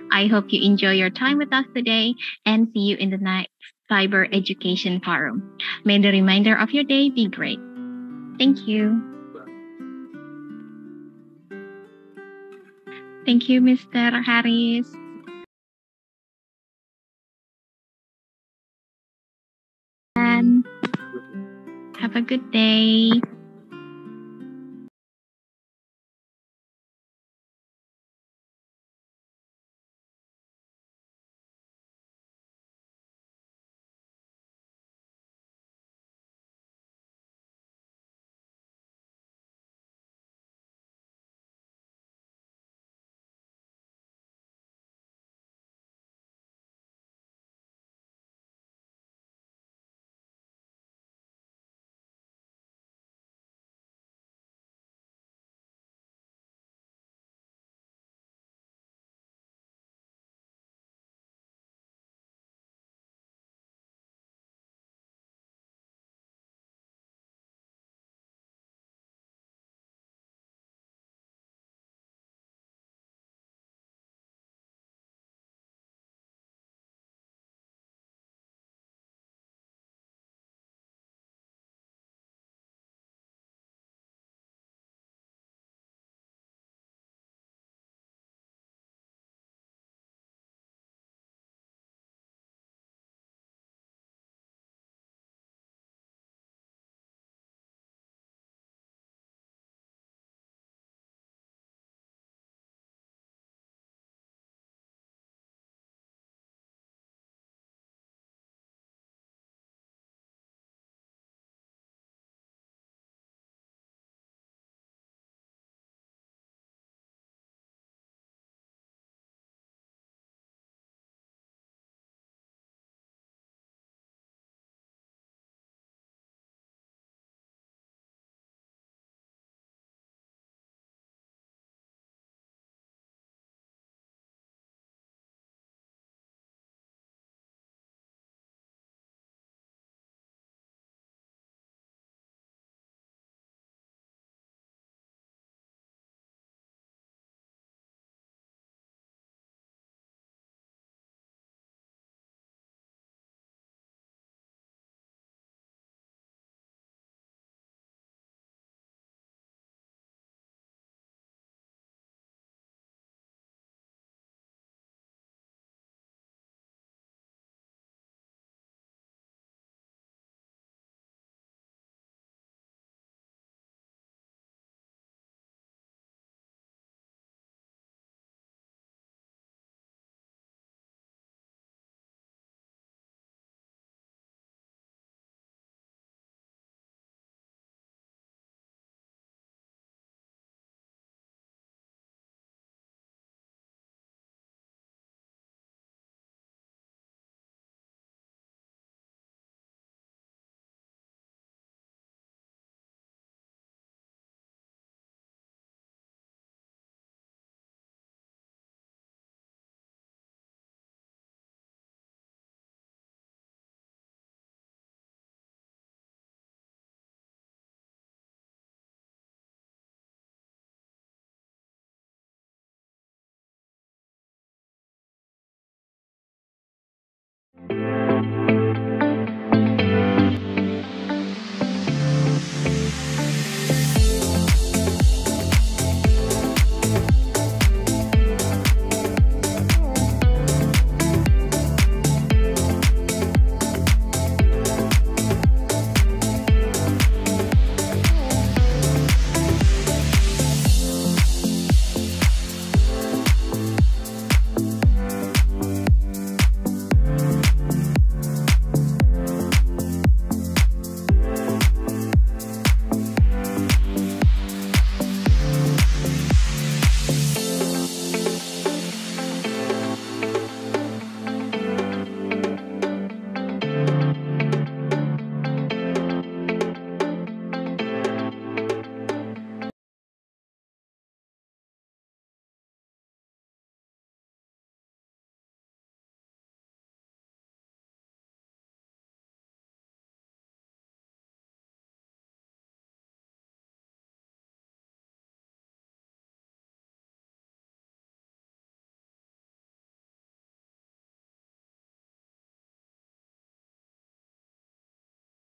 I hope you enjoy your time with us today and see you in the next Cyber Education Forum. May the remainder of your day be great. Thank you. Thank you, Mr. Harris. And have a good day.